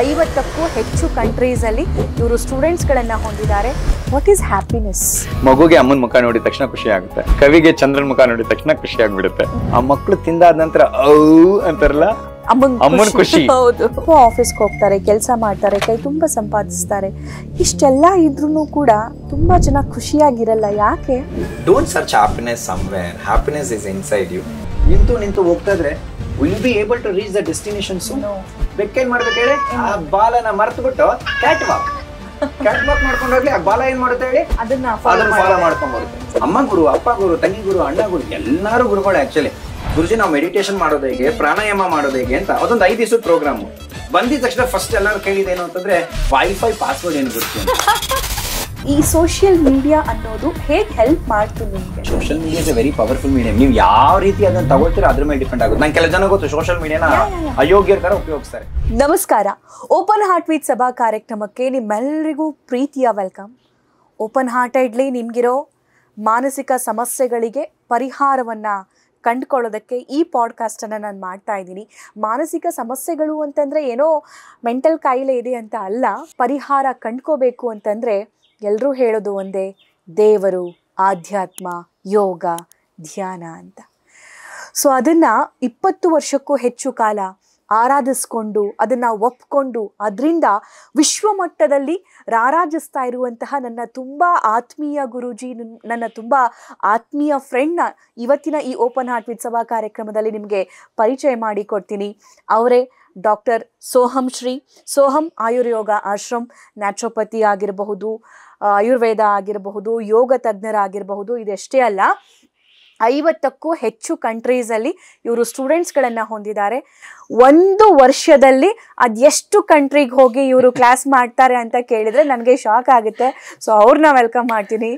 50ಕ್ಕೂ ಹೆಚ್ಚು ಕಂಟ್ರೀಸಲ್ಲಿ ಇವರು ಸ್ಟೂಡೆಂಟ್ಸ್ಗಳನ್ನು ಹೊಂದಿದ್ದಾರೆ. What is happiness? ಮಗುಗೆ ಅಮ್ಮನ ಮುಖ ನೋಡಿದ ತಕ್ಷಣ ಖುಷಿ ಆಗುತ್ತೆ, ಕವಿಗೆ ಚಂದ್ರನ ಮುಖ ನೋಡಿದ ತಕ್ಷಣ ಖುಷಿ ಆಗ್ಬಿಡುತ್ತೆ. ಆ ಮಕ್ಕಳು ತಿಂದಾದ ನಂತರ ಅಂತಾರಲ್ಲ, ಅಮ್ಮನ ಖುಷಿ. ಹೌದು. ಆಫೀಸ್ಗೆ ಹೋಗ್ತಾರೆ, ಕೆಲಸ ಮಾಡ್ತಾರೆ, ಕೈ ತುಂಬಾ ಸಂಪಾದಿಸ್ತಾರೆ. ಇಷ್ಟೆಲ್ಲ ಇದ್ರೂ ಕೂಡ ತುಂಬಾ ಜನ ಖುಷಿಯಾಗಿರಲ್ಲ. ಯಾಕೆ? Don't search happiness somewhere, happiness is inside you. ನಿಂತು ಹೋಗ್ತಾ ಇದ್ರೆ will be able to reach the destination soon. ಬೆಕ್ಕೇನ್ ಮಾಡ್ಬೇಕು ಹೇಳಿ, ಆ ಬಾಲನ ಮರ್ತು ಬಿಟ್ಟು ಕ್ಯಾಟ್ ವಾಕ್ ಮಾಡ್ಕೊಂಡು ಹೋಗ್ಲಿ. ಆ ಬಾಲ ಏನ್ ಮಾಡುತ್ತೆ ಹೇಳಿ, ಅದನ್ನ ಫಾಲೋ ಮಾಡ್ಕೊಂಡು ಬರುತ್ತೆ. ಅಮ್ಮ ಗುರು, ಅಪ್ಪ ಗುರು, ತಂಗಿ ಗುರು, ಅಣ್ಣ ಗುರು, ಎಲ್ಲಾರು ಗುರುಗಳು. ಆಕ್ಚುಲಿ ಗುರುಜಿ ನಾವು ಮೆಡಿಟೇಷನ್ ಮಾಡೋದು ಹೇಗೆ, ಪ್ರಾಣಾಯಾಮ ಮಾಡೋದು ಹೇಗೆ ಅಂತ ಅದೊಂದು 5 ದಿವಸದ ಪ್ರೋಗ್ರಾಮು. ಬಂದಿದ ತಕ್ಷಣ ಫಸ್ಟ್ ಎಲ್ಲರೂ ಕೇಳಿದೇನು ಅಂತಂದ್ರೆ ವೈಫೈ ಪಾಸ್ವರ್ಡ್ ಏನು ಗೊತ್ತು. ಈ ಸೋಷಿಯಲ್ ಮೀಡಿಯಾ ಅನ್ನೋದು ಹೇಗೆ ಹೆಲ್ಪ್ ಮಾಡ್ತೀನಿ ನಿಮಗೆ? Social media is A very powerful medium. ನೀವು ಯಾವ ರೀತಿ ಅದನ್ನ ತಗೊಳ್ತೀರೋ ಅದ್ರ ಮೇಲೆ ಡಿಪೆಂಡ್ ಆಗುತ್ತೆ. ನಂಗೆ ಕೆಲ ಜನ ಗೊತ್ತು ಸೋಷಿಯಲ್ ಮೀಡಿಯಾನ ಅಯೋಗ್ಯರ ತರ ಉಪಯೋಗಿಸ್ತಾರೆ. ನಮಸ್ಕಾರ, ಓಪನ್ ಹಾರ್ಟ್ ವಿತ್ ಸಭಾ ಕಾರ್ಯಕ್ರಮಕ್ಕೆ ನಿಮ್ಮೆಲ್ಲರಿಗೂ ಪ್ರೀತಿಯ ವೆಲ್ಕಮ್. ಓಪನ್ ಹಾರ್ಟೆಡ್ಲಿ ನಿಮ್ಗಿರೋ ಮಾನಸಿಕ ಸಮಸ್ಯೆಗಳಿಗೆ ಪರಿಹಾರವನ್ನು ಕಂಡುಕೊಳ್ಳೋದಕ್ಕೆ ಈ ಪಾಡ್ಕಾಸ್ಟನ್ನು ನಾನು ಮಾಡ್ತಾ ಇದ್ದೀನಿ. ಮಾನಸಿಕ ಸಮಸ್ಯೆಗಳು ಅಂತಂದರೆ ಏನೋ ಮೆಂಟಲ್ ಕಾಯಿಲೆ ಇದೆ ಅಂತ ಅಲ್ಲ. ಪರಿಹಾರ ಕಂಡ್ಕೋಬೇಕು ಅಂತಂದರೆ ಎಲ್ಲರೂ ಹೇಳೋದು ಒಂದೇ, ದೇವರು, ಆಧ್ಯಾತ್ಮ, ಯೋಗ, ಧ್ಯಾನ ಅಂತ. ಸೊ ಅದನ್ನು 20 ವರ್ಷಕ್ಕೂ ಹೆಚ್ಚು ಕಾಲ ಆರಾಧಿಸ್ಕೊಂಡು ಅದನ್ನು ಒಪ್ಕೊಂಡು ಅದರಿಂದ ವಿಶ್ವಮಟ್ಟದಲ್ಲಿ ರಾರಾಜಿಸ್ತಾ ಇರುವಂತಹ ನನ್ನ ತುಂಬ ಆತ್ಮೀಯ ಗುರೂಜಿ, ನನ್ನ ತುಂಬ ಆತ್ಮೀಯ ಫ್ರೆಂಡ್ನ ಇವತ್ತಿನ ಈ ಓಪನ್ ಹಾರ್ಟ್ ವಿತ್ ಸಭಾ ಕಾರ್ಯಕ್ರಮದಲ್ಲಿ ನಿಮಗೆ ಪರಿಚಯ ಮಾಡಿಕೊಡ್ತೀನಿ. ಅವರೇ ಡಾಕ್ಟರ್ ಸೋಹಂ ಶ್ರೀ. ಸೋಹಂ ಆಯುರ್ಯೋಗ ಆಶ್ರಮ್, ನ್ಯಾಚುರೋಪತಿ ಆಗಿರಬಹುದು, ಆಯುರ್ವೇದ ಆಗಿರಬಹುದು, ಯೋಗ ತಜ್ಞರಾಗಿರಬಹುದು. ಇದಷ್ಟೇ ಅಲ್ಲ, 50ಕ್ಕೂ ಹೆಚ್ಚು ಕಂಟ್ರೀಸಲ್ಲಿ ಇವರು ಸ್ಟೂಡೆಂಟ್ಸ್ಗಳನ್ನು ಹೊಂದಿದ್ದಾರೆ. 1 ವರ್ಷದಲ್ಲಿ ಅದೆಷ್ಟು ಕಂಟ್ರಿಗೆ ಹೋಗಿ ಇವರು ಕ್ಲಾಸ್ ಮಾಡ್ತಾರೆ ಅಂತ ಕೇಳಿದ್ರೆ ನನಗೆ ಶಾಕ್ ಆಗುತ್ತೆ. ಸೊ ಅವ್ರನ್ನ ವೆಲ್ಕಮ್ ಮಾಡ್ತೀನಿ.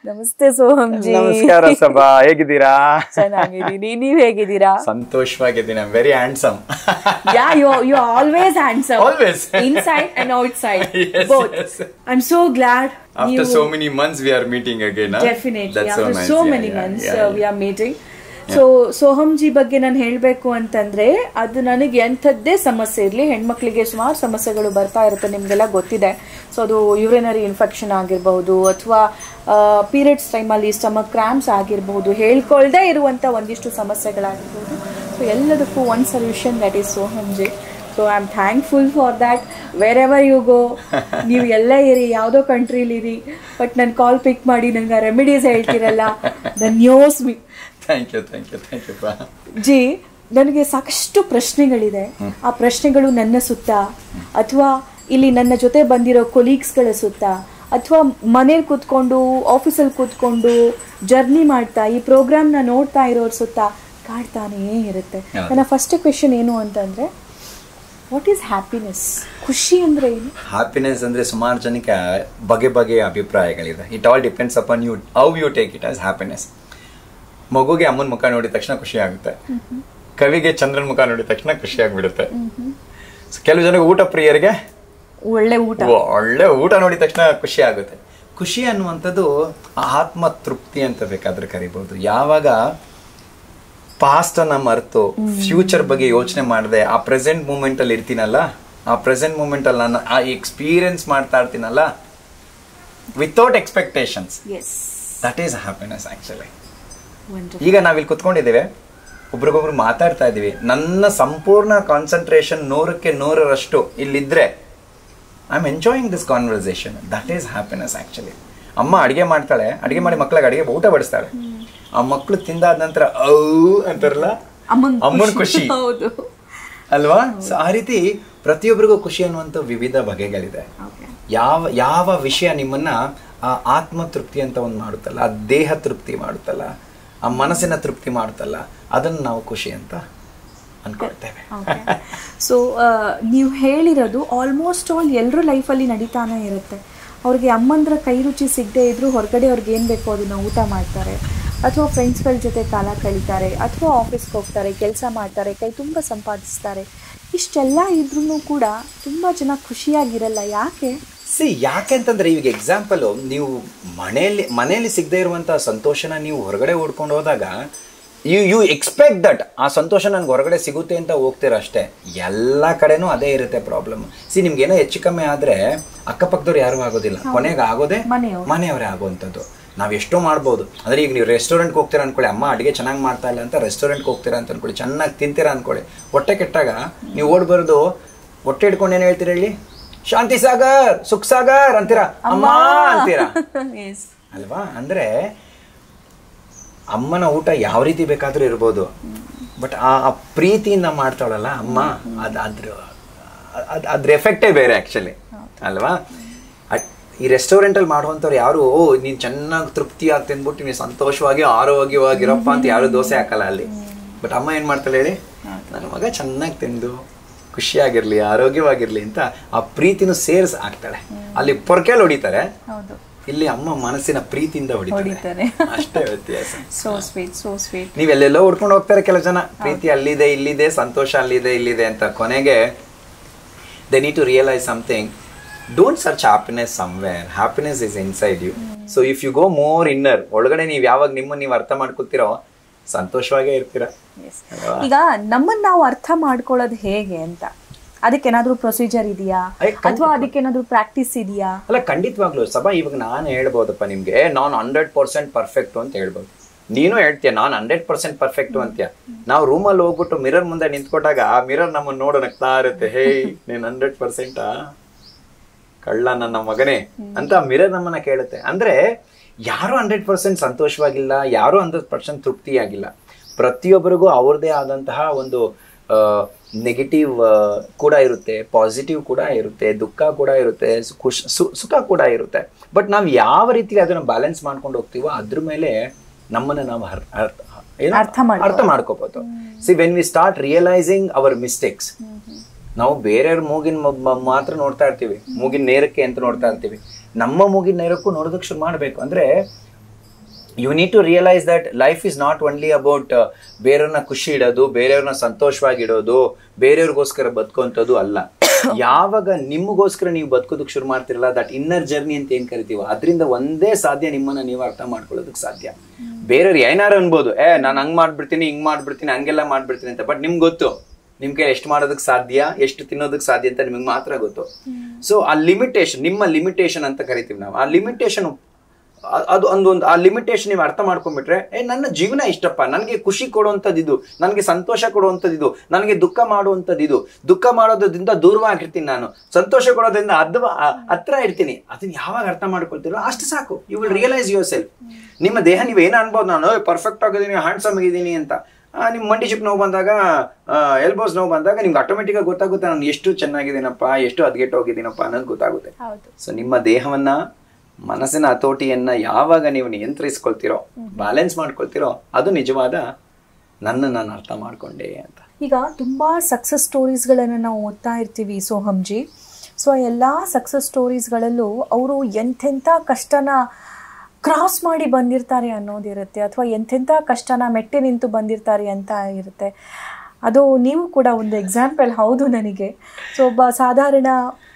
ನಮಸ್ತೆ ಸೋಹಂ ಜಿ. ನಮಸ್ಕಾರ ಸಭಾ, ಹೇಗಿದ್ದೀರಾ? ಚೆನ್ನಾಗಿದ್ದೀನಿ, ನೀವ್ ಹೇಗಿದ್ದೀರಾ? ಸಂತೋಷವಾಗಿದ್ದೀನಿ. I am very handsome. Yeah, you are always handsome. Always. Inside and outside. Yes, both. yes. I'm so glad. After so many months we are meeting again. Definitely. That's After so nice. so many months we are meeting. Yeah. So Soham G ಬಗ್ಗೆ ನಾನು ಹೇಳಬೇಕು ಅಂತಂದ್ರೆ, ಅದು ನನಗೆ ಎಂಥದ್ದೇ ಸಮಸ್ಯೆ ಇರಲಿ, ಹೆಣ್ಮಕ್ಳಿಗೆ ಸುಮಾರು ಸಮಸ್ಯೆಗಳು ಬರ್ತಾ ಇರುತ್ತೆ, ನಿಮಗೆಲ್ಲ ಗೊತ್ತಿದೆ. ಸೊ ಅದು ಯೂರಿನರಿ ಇನ್ಫೆಕ್ಷನ್ ಆಗಿರಬಹುದು, ಅಥವಾ ಪೀರಿಯಡ್ಸ್ ಟೈಮಲ್ಲಿ ಸ್ಟಮಕ್ ಕ್ರ್ಯಾಂಪ್ಸ್ ಆಗಿರಬಹುದು, ಹೇಳ್ಕೊಳ್ದೇ ಇರುವಂಥ ಒಂದಿಷ್ಟು ಸಮಸ್ಯೆಗಳಾಗಿರ್ಬೋದು. ಸೊ ಎಲ್ಲದಕ್ಕೂ ಒಂದು solution, that is Soham ji. So I am thankful for that. Wherever you go, ನೀವು ಎಲ್ಲೇ ಇರಿ, ಯಾವುದೋ ಕಂಟ್ರಿಲಿರಿ, ಬಟ್ ನನ್ನ ಕಾಲ್ ಪಿಕ್ ಮಾಡಿ ನನಗೆ ರೆಮಿಡೀಸ್ ಹೇಳ್ತಿರಲ್ಲ, then news me. Thank you ji. ನನಗೆ ಸಾಕಷ್ಟು ಪ್ರಶ್ನೆಗಳಿದೆ. ಆ ಪ್ರಶ್ನೆಗಳು ನನ್ನ ಸುತ್ತ, ಅಥವಾ ಇಲ್ಲಿ ನನ್ನ ಜೊತೆ ಬಂದಿರೋ ಕೊಲೀಗ್ಸ್ಗಳ ಸುತ್ತ, ಅಥವಾ ಮನೇಲಿ ಕೂತ್ಕೊಂಡು, ಆಫೀಸಲ್ಲಿ ಕೂತ್ಕೊಂಡು ಜರ್ನಿ ಮಾಡ್ತಾ ಈ ಪ್ರೋಗ್ರಾಮ್ನ ನೋಡ್ತಾ ಇರೋರ ಸುತ್ತ ಕಾಡ್ತಾನೇ ಇರುತ್ತೆ. ನನ್ನ ಫಸ್ಟ್ ಕ್ವೆಶನ್ ಏನು ಅಂತಂದ್ರೆ, ವಾಟ್ ಈಸ್ ಹ್ಯಾಪಿನೆಸ್? ಖುಷಿ ಅಂದ್ರೆ ಏನು? ಹ್ಯಾಪಿನೆಸ್ ಅಂದ್ರೆ ಸುಮಾರು ಜನಕ್ಕೆ ಬಗೆಯ ಅಭಿಪ್ರಾಯಗಳಿದೆ. It all depends upon you, how you take it as happiness. ಮಗುಗೆ ಅಮ್ಮನ ಮುಖ ನೋಡಿದ ತಕ್ಷಣ ಖುಷಿ ಆಗುತ್ತೆ, ಕವಿಗೆ ಚಂದ್ರನ ಮುಖ ನೋಡಿದ ತಕ್ಷಣ ಖುಷಿ ಆಗ್ಬಿಡುತ್ತೆ. ಕೆಲವು ಜನಕ್ಕೆ ಊಟ ಪ್ರಿಯರಿಗೆ ಒಳ್ಳೆ ಊಟ ನೋಡಿದ ತಕ್ಷಣ ಖುಷಿ ಆಗುತ್ತೆ. ಖುಷಿ ಅನ್ನುವಂಥದ್ದು ಆತ್ಮ ತೃಪ್ತಿ ಅಂತ ಬೇಕಾದ್ರೆ ಕರಿಬಹುದು. ಯಾವಾಗ ಪಾಸ್ಟ್ ಅನ್ನ ಮರೆತು ಫ್ಯೂಚರ್ ಬಗ್ಗೆ ಯೋಚನೆ ಮಾಡದೆ ಆ ಪ್ರೆಸೆಂಟ್ ಮೂಮೆಂಟ್ ಅಲ್ಲಿ ಇರ್ತೀನಲ್ಲ, ಆ ಪ್ರೆಸೆಂಟ್ ಮೂಮೆಂಟ್ ಅಲ್ಲಿ ನಾನು ಆ ಎಕ್ಸ್ಪೀರಿಯನ್ಸ್ ಮಾಡ್ತಾ ಇರ್ತೀನಲ್ಲ, without expectations, that is happiness actually. ಈಗ ನಾವಿಲ್ಲಿ ಕುತ್ಕೊಂಡಿದ್ದೇವೆ, ಒಬ್ರಿಗೊಬ್ರು ಮಾತಾಡ್ತಾ ಇದೀವಿ, ನನ್ನ ಸಂಪೂರ್ಣ ಕಾನ್ಸಂಟ್ರೇಷನ್ 100ಕ್ಕೆ 100ರಷ್ಟು ಇಲ್ಲಿದ್ರೆ I am enjoying this conversation. That is happiness actually. ಅಮ್ಮ ಅಡಿಗೆ ಮಾಡ್ತಾಳೆ, ಅಡಿಗೆ ಮಾಡಿ ಮಕ್ಕಳಿಗೆ ಅಡಿಗೆ ಊಟ ಬಡಿಸ್ತಾಳೆ, ಆ ಮಕ್ಕಳು ತಿಂದಾದ ನಂತರ ಅಂತಾರಲ್ಲ, ಅಮ್ಮನ ಖುಷಿ ಅಲ್ವಾ? ಸೊ ಆ ರೀತಿ ಪ್ರತಿಯೊಬ್ಬರಿಗೂ ಖುಷಿ ಅನ್ನುವಂಥ ವಿವಿಧ ಬಗೆಗಳಿದೆ. ಯಾವ ವಿಷಯ ನಿಮ್ಮನ್ನ ಆ ಆತ್ಮ ತೃಪ್ತಿ ಅಂತ ಒಂದು ಮಾಡುತ್ತಲ್ಲ, ಆ ದೇಹ ತೃಪ್ತಿ ಮಾಡುತ್ತಲ್ಲ, ಆ ಮನಸ್ಸಿನ ತೃಪ್ತಿ ಮಾಡುತ್ತಲ್ಲ, ಅದನ್ನು ನಾವು ಖುಷಿ ಅಂತ ಅನ್ಕೊಳ್ತೇವೆ. ಸೊ ನೀವು ಹೇಳಿರೋದು ಆಲ್ಮೋಸ್ಟ್ ಆಲ್ ಎಲ್ಲರೂ ಲೈಫಲ್ಲಿ ನಡೀತಾನೆ ಇರುತ್ತೆ. ಅವ್ರಿಗೆ ಅಮ್ಮಂದ್ರ ಕೈ ರುಚಿ ಸಿಗದೆ ಇದ್ರೂ ಹೊರಗಡೆ ಅವ್ರಿಗೆ ಏನು ಬೇಕೋ ಅದನ್ನು ಊಟ ಮಾಡ್ತಾರೆ, ಅಥವಾ ಫ್ರೆಂಡ್ಸ್ಗಳ ಜೊತೆ ಕಾಲ ಕಳೀತಾರೆ, ಅಥವಾ ಆಫೀಸ್ಗೆ ಹೋಗ್ತಾರೆ, ಕೆಲಸ ಮಾಡ್ತಾರೆ, ಕೈ ತುಂಬ ಸಂಪಾದಿಸ್ತಾರೆ. ಇಷ್ಟೆಲ್ಲ ಇದ್ರೂ ಕೂಡ ತುಂಬ ಜನ ಖುಷಿಯಾಗಿರಲ್ಲ. ಯಾಕೆ? ಯಾಕೆ ಅಂತಂದ್ರೆ, ಈಗ ಎಕ್ಸಾಂಪಲು, ನೀವು ಮನೆಯಲ್ಲಿ ಸಿಗದೆ ಇರುವಂಥ ಸಂತೋಷನ ನೀವು ಹೊರಗಡೆ ಓಡ್ಕೊಂಡು ಹೋದಾಗ ಯು ಎಕ್ಸ್ಪೆಕ್ಟ್ ದಟ್ ಆ ಸಂತೋಷ ನನ್ಗೆ ಹೊರಗಡೆ ಸಿಗುತ್ತೆ ಅಂತ ಹೋಗ್ತೀರ ಅಷ್ಟೇ. ಎಲ್ಲ ಕಡೆನೂ ಅದೇ ಇರುತ್ತೆ ಪ್ರಾಬ್ಲಮ್. ನಿಮ್ಗೆ ಏನೋ ಹೆಚ್ಚು ಕಮ್ಮಿ ಆದ್ರೆ ಅಕ್ಕಪಕ್ಕದವ್ರು ಯಾರು ಆಗೋದಿಲ್ಲ, ಕೊನೆಗೆ ಆಗೋದೇ ಮನೆಯವರೇ ಆಗುವಂಥದ್ದು. ನಾವ್ ಎಷ್ಟೋ ಮಾಡ್ಬೋದು. ಅಂದ್ರೆ ಈಗ ನೀವು ರೆಸ್ಟೋರೆಂಟ್ಗೆ ಹೋಗ್ತೀರಾ ಅನ್ಕೊಳ್ಳಿ, ಅಮ್ಮ ಅಡುಗೆ ಚೆನ್ನಾಗಿ ಮಾಡ್ತಾ ಇಲ್ಲ ಅಂತ ರೆಸ್ಟೋರೆಂಟ್ಗೆ ಹೋಗ್ತೀರಾ ಅಂತ ಅನ್ಕೊಳ್ಳಿ, ಚೆನ್ನಾಗಿ ತಿಂತೀರಾ ಅನ್ಕೊಳ್ಳಿ, ಹೊಟ್ಟೆ ಕೆಟ್ಟಾಗ ನೀವು ಓಡ್ಬಾರ್ದು, ಹೊಟ್ಟೆ ಹಿಡ್ಕೊಂಡು ಏನು ಹೇಳ್ತೀರಾ ಹೇಳಿ, ಶಾಂತಿ ಸಾಗರ್, ಸುಖ್ ಸಾಗರ್ ಅಂತೀರಾ, ಅಮ್ಮ ಅಂತೀರಾ ಅಲ್ವಾ? ಅಂದ್ರೆ ಅಮ್ಮನ ಊಟ ಯಾವ ರೀತಿ ಬೇಕಾದ್ರೂ ಇರ್ಬೋದು, ಬಟ್ ಆ ಪ್ರೀತಿಯಿಂದ ಮಾಡ್ತಾಳಲ್ಲ ಅಮ್ಮ, ಅದ್ರ ಎಫೆಕ್ಟೇ ಬೇರೆ ಆಕ್ಚುಲಿ ಅಲ್ವಾ? ಈ ರೆಸ್ಟೋರೆಂಟಲ್ಲಿ ಮಾಡುವಂಥವ್ರು ಯಾರು ನೀನು ಚೆನ್ನಾಗಿ ತೃಪ್ತಿಯಾಗಿ ತಿಂದ್ಬಿಟ್ಟು ನೀವು ಸಂತೋಷವಾಗಿ ಆರೋಗ್ಯವಾಗಿರಪ್ಪ ಅಂತ ಯಾರು ದೋಸೆ ಹಾಕಲ್ಲ ಅಲ್ಲಿ. ಬಟ್ ಅಮ್ಮ ಏನು ಮಾಡ್ತಾಳೆ ಹೇಳಿ, ನನ್ನ ಮಗ ಚೆನ್ನಾಗಿ ತಿಂದು ಖುಷಿಯಾಗಿರ್ಲಿ ಆರೋಗ್ಯವಾಗಿರ್ಲಿ ಅಂತ ಆ ಪ್ರೀತಿನೂ ಸೇರಿಸಿ ಹಾಕ್ತಾಳೆ. ಅಲ್ಲಿ ಪೊರ್ಕೆಲ್ ಹೊಡಿತಾರೆ, ಇಲ್ಲಿ ಅಮ್ಮ ಮನಸ್ಸಿನ ಪ್ರೀತಿಯಿಂದ ಹೊಡಿತಾರೆ, ಅಷ್ಟೇ ವ್ಯತ್ಯಾಸ. So sweet, so sweet. ನೀವೆಲ್ಲೆಲ್ಲೋ ಹುಡ್ಕೊಂಡು ಹೋಗ್ತಾರೆ ಕೆಲವು ಜನ, ಪ್ರೀತಿ ಅಲ್ಲಿದೆ ಇಲ್ಲಿದೆ, ಸಂತೋಷ ಅಲ್ಲಿದೆ ಇಲ್ಲಿದೆ ಅಂತ. ಕೊನೆಗೆ they need to realise something. Don't search happiness somewhere, happiness is inside you. So if you go more inner, ಒಳಗಡೆ ನೀವು ಯಾವಾಗ ನಿಮ್ಮನ್ನು ನೀವು ಅರ್ಥ ಮಾಡ್ಕೊತೀರೋ ಸಂತೋಷವಾಗೇ ಇರ್ತೀರಾ. ಈಗ ನಮ್ಮನ್ನ ನಾವು ಅರ್ಥ ಮಾಡ್ಕೊಳ್ಳೋದು ಹೇಗೆ ಅಂತ, ಅದಕ್ಕೇನಾದ್ರೂ ಪ್ರೊಸೀಜರ್ ಇದೆಯಾ ಅಥವಾ ಅದಕ್ಕೇನಾದ್ರೂ ಪ್ರಾಕ್ಟೀಸ್ ಇದೆಯಾ? ಅಲ್ಲ, ಖಂಡಿತವಾಗ್ಲು ಸಭಾ. ಇವಾಗ ನಾನು ಹೇಳ್ಬೋದಪ್ಪ ನಿಮ್ಗೆ, ನಾನು 100% ಪರ್ಫೆಕ್ಟ್ ಅಂತ ಹೇಳ್ಬೋದು. ನೀನು ಹೇಳ್ತೀಯ ನಾನು 100% ಪರ್ಫೆಕ್ಟ್ ಅಂತೀಯ. ನಾವು ರೂಮಲ್ಲಿ ಹೋಗ್ಬಿಟ್ಟು ಮಿರರ್ ಮುಂದೆ ನಿಂತ್ಕೊಟ್ಟಾಗ ಆ ಮಿರರ್ ನಮ್ಮನ್ನು ನೋಡೋ ನಗ್ತಾ ಇರುತ್ತೆ, ಹೇ ನೀನ್ 100% ಕಳ್ಳ ನನ್ನ ಮಗನೇ ಅಂತ ಮಿರರ್ ನಮ್ಮನ್ನ ಕೇಳುತ್ತೆ. ಅಂದ್ರೆ ಯಾರು 100% ಸಂತೋಷವಾಗಿಲ್ಲ, ಯಾರು 100% ತೃಪ್ತಿಯಾಗಿಲ್ಲ. ಪ್ರತಿಯೊಬ್ಬರಿಗೂ ಅವ್ರದೇ ಆದಂತಹ ಒಂದು ನೆಗೆಟಿವ್ ಕೂಡ ಇರುತ್ತೆ, ಪಾಸಿಟಿವ್ ಕೂಡ ಇರುತ್ತೆ, ದುಃಖ ಕೂಡ ಇರುತ್ತೆ, ಸುಖ ಕೂಡ ಇರುತ್ತೆ. ಬಟ್ ನಾವು ಯಾವ ರೀತಿ ಅದನ್ನ ಬ್ಯಾಲೆನ್ಸ್ ಮಾಡ್ಕೊಂಡು ಹೋಗ್ತೀವೋ ಅದ್ರ ಮೇಲೆ ನಮ್ಮನ್ನ ನಾವು ಅರ್ಥ ಮಾಡ್ಕೋಬಹುದು. See when we start realising our mistakes, ನಾವು ಬೇರೆಯವ್ರ ಮೂಗಿನ ಮಾತ್ರ ನೋಡ್ತಾ ಇರ್ತೀವಿ, ಮೂಗಿನ ನೇರಕ್ಕೆ ಅಂತ ನೋಡ್ತಾ ಇರ್ತೀವಿ. ನಮ್ಮ ಮೂಗಿನ ನೇರಕ್ಕೂ ನೋಡೋದಕ್ಕೆ ಶುರು ಮಾಡಬೇಕು. ಅಂದ್ರೆ you need to realise that life is not only about ಬೇರೆಯವ್ರನ್ನ ಖುಷಿ ಇಡೋದು, ಬೇರೆಯವ್ರನ್ನ ಸಂತೋಷವಾಗಿಡೋದು, ಬೇರೆಯವ್ರಿಗೋಸ್ಕರ ಬದುಕುವಂಥದ್ದು ಅಲ್ಲ. ಯಾವಾಗ ನಿಮಗೋಸ್ಕರ ನೀವು ಬದುಕೋದಕ್ಕೆ ಶುರು ಮಾಡ್ತಿರಲ್ಲ, ದಟ್ ಇನ್ನರ್ ಜರ್ನಿ ಅಂತ ಏನ್ ಕರಿತೀವೋ, ಅದರಿಂದ ಒಂದೇ ಸಾಧ್ಯ ನಿಮ್ಮನ್ನ ನೀವು ಅರ್ಥ ಮಾಡ್ಕೊಳ್ಳೋದಕ್ಕೆ ಸಾಧ್ಯ. ಬೇರೆಯವ್ರು ಏನಾರು ಅನ್ಬೋದು, ನಾನು ಹಂಗ್ ಮಾಡ್ಬಿಡ್ತೀನಿ, ಹಿಂಗ್ ಮಾಡ್ಬಿಡ್ತೀನಿ, ಹಂಗೆಲ್ಲ ಮಾಡ್ಬಿಡ್ತೀನಿ ಅಂತ. ಬಟ್ ನಿಮ್ಗೆ ಗೊತ್ತು ನಿಮ್ ಕೈ ಎಷ್ಟು ಮಾಡೋದಕ್ಕೆ ಸಾಧ್ಯ, ಎಷ್ಟು ತಿನ್ನೋದಕ್ಕೆ ಸಾಧ್ಯ ಅಂತ ನಿಮ್ಗೆ ಮಾತ್ರ ಗೊತ್ತು. ಸೊ ಆ ಲಿಮಿಟೇಷನ್, ನಿಮ್ಮ ಲಿಮಿಟೇಷನ್ ಅಂತ ಕರಿತೀವಿ ನಾವು. ಆ ಲಿಮಿಟೇಷನ್, ಅದು ಆ ಲಿಮಿಟೇಷನ್ ನೀವು ಅರ್ಥ ಮಾಡ್ಕೊಂಡ್ಬಿಟ್ರೆ, ನನ್ನ ಜೀವನ ಇಷ್ಟಪ್ಪ, ನನಗೆ ಖುಷಿ ಕೊಡುವಂಥದ್ದು, ನನಗೆ ಸಂತೋಷ ಕೊಡುವಂಥದ್ದು, ನನಗೆ ದುಃಖ ಮಾಡುವಂಥದ್ದು, ದುಃಖ ಮಾಡೋದ್ರಿಂದ ದೂರವಾಗಿರ್ತೀನಿ, ನಾನು ಸಂತೋಷ ಕೊಡೋದ್ರಿಂದ ಹತ್ರ ಇರ್ತೀನಿ. ಅದನ್ನ ಯಾವಾಗ ಅರ್ಥ ಮಾಡ್ಕೊಳ್ತೀರೋ ಅಷ್ಟು ಸಾಕು. You will realise yourself. ನಿಮ್ಮ ದೇಹ ನೀವು ಏನೋ ಅನ್ಬೋದು, ನಾನು ಪರ್ಫೆಕ್ಟ್ ಆಗಿದ್ದೀನಿ, ಹ್ಯಾಂಡ್ಸಮ್ ಆಗಿದ್ದೀನಿ ಅಂತ. ನಿಮ್ ಮಂಡಿ ಚಿಪ್ ನೋವು ಬಂದಾಗ, ಎಲ್ಬೋಸ್ ನೋವು ಬಂದಾಗ ನಿಮ್ಗೆ ಆಟೋಮೆಟಿಕ್ ಆಗಿ ಗೊತ್ತಾಗುತ್ತೆ, ನಾನು ಎಷ್ಟು ಚೆನ್ನಾಗಿದ್ದೀನಪ್ಪ, ಎಷ್ಟು ಹದ್ಗೆಟ್ಟು ಹೋಗಿದ್ದೀನಪ್ಪ ಅನ್ನೋದು ಗೊತ್ತಾಗುತ್ತೆ. ಸೊ ನಿಮ್ಮ ದೇಹವನ್ನ, ಮನಸ್ಸಿನ ಹತೋಟಿಯನ್ನ ಯಾವಾಗ ನೀವು ನಿಯಂತ್ರಿಸ್ಕೊಳ್ತಿರೋ, ಬ್ಯಾಲೆನ್ಸ್ ಮಾಡ್ಕೊಳ್ತಿರೋ, ಅದು ನಿಜವಾದ ನಾನು ಅರ್ಥ ಮಾಡ್ಕೊಂಡೆ ಅಂತ. ಈಗ ತುಂಬಾ ಸಕ್ಸಸ್ ಸ್ಟೋರೀಸ್ಗಳನ್ನು ನಾವು ಓದ್ತಾ ಇರ್ತೀವಿ ಸೋಹಂಜಿ. ಸೊ ಎಲ್ಲ ಸಕ್ಸಸ್ ಸ್ಟೋರೀಸ್ಗಳಲ್ಲೂ ಅವರು ಎಂತೆಂಥ ಕಷ್ಟನ ಕ್ರಾಸ್ ಮಾಡಿ ಬಂದಿರ್ತಾರೆ ಅನ್ನೋದಿರುತ್ತೆ, ಅಥವಾ ಎಂತೆಂಥ ಕಷ್ಟನ ಮೆಟ್ಟಿ ನಿಂತು ಬಂದಿರ್ತಾರೆ ಅಂತ ಇರುತ್ತೆ. ಅದು ನೀವು ಕೂಡ ಒಂದು ಎಕ್ಸಾಂಪಲ್. ಹೌದು, ನನಗೆ ಸೊ ಒಬ್ಬ ಸಾಧಾರಣ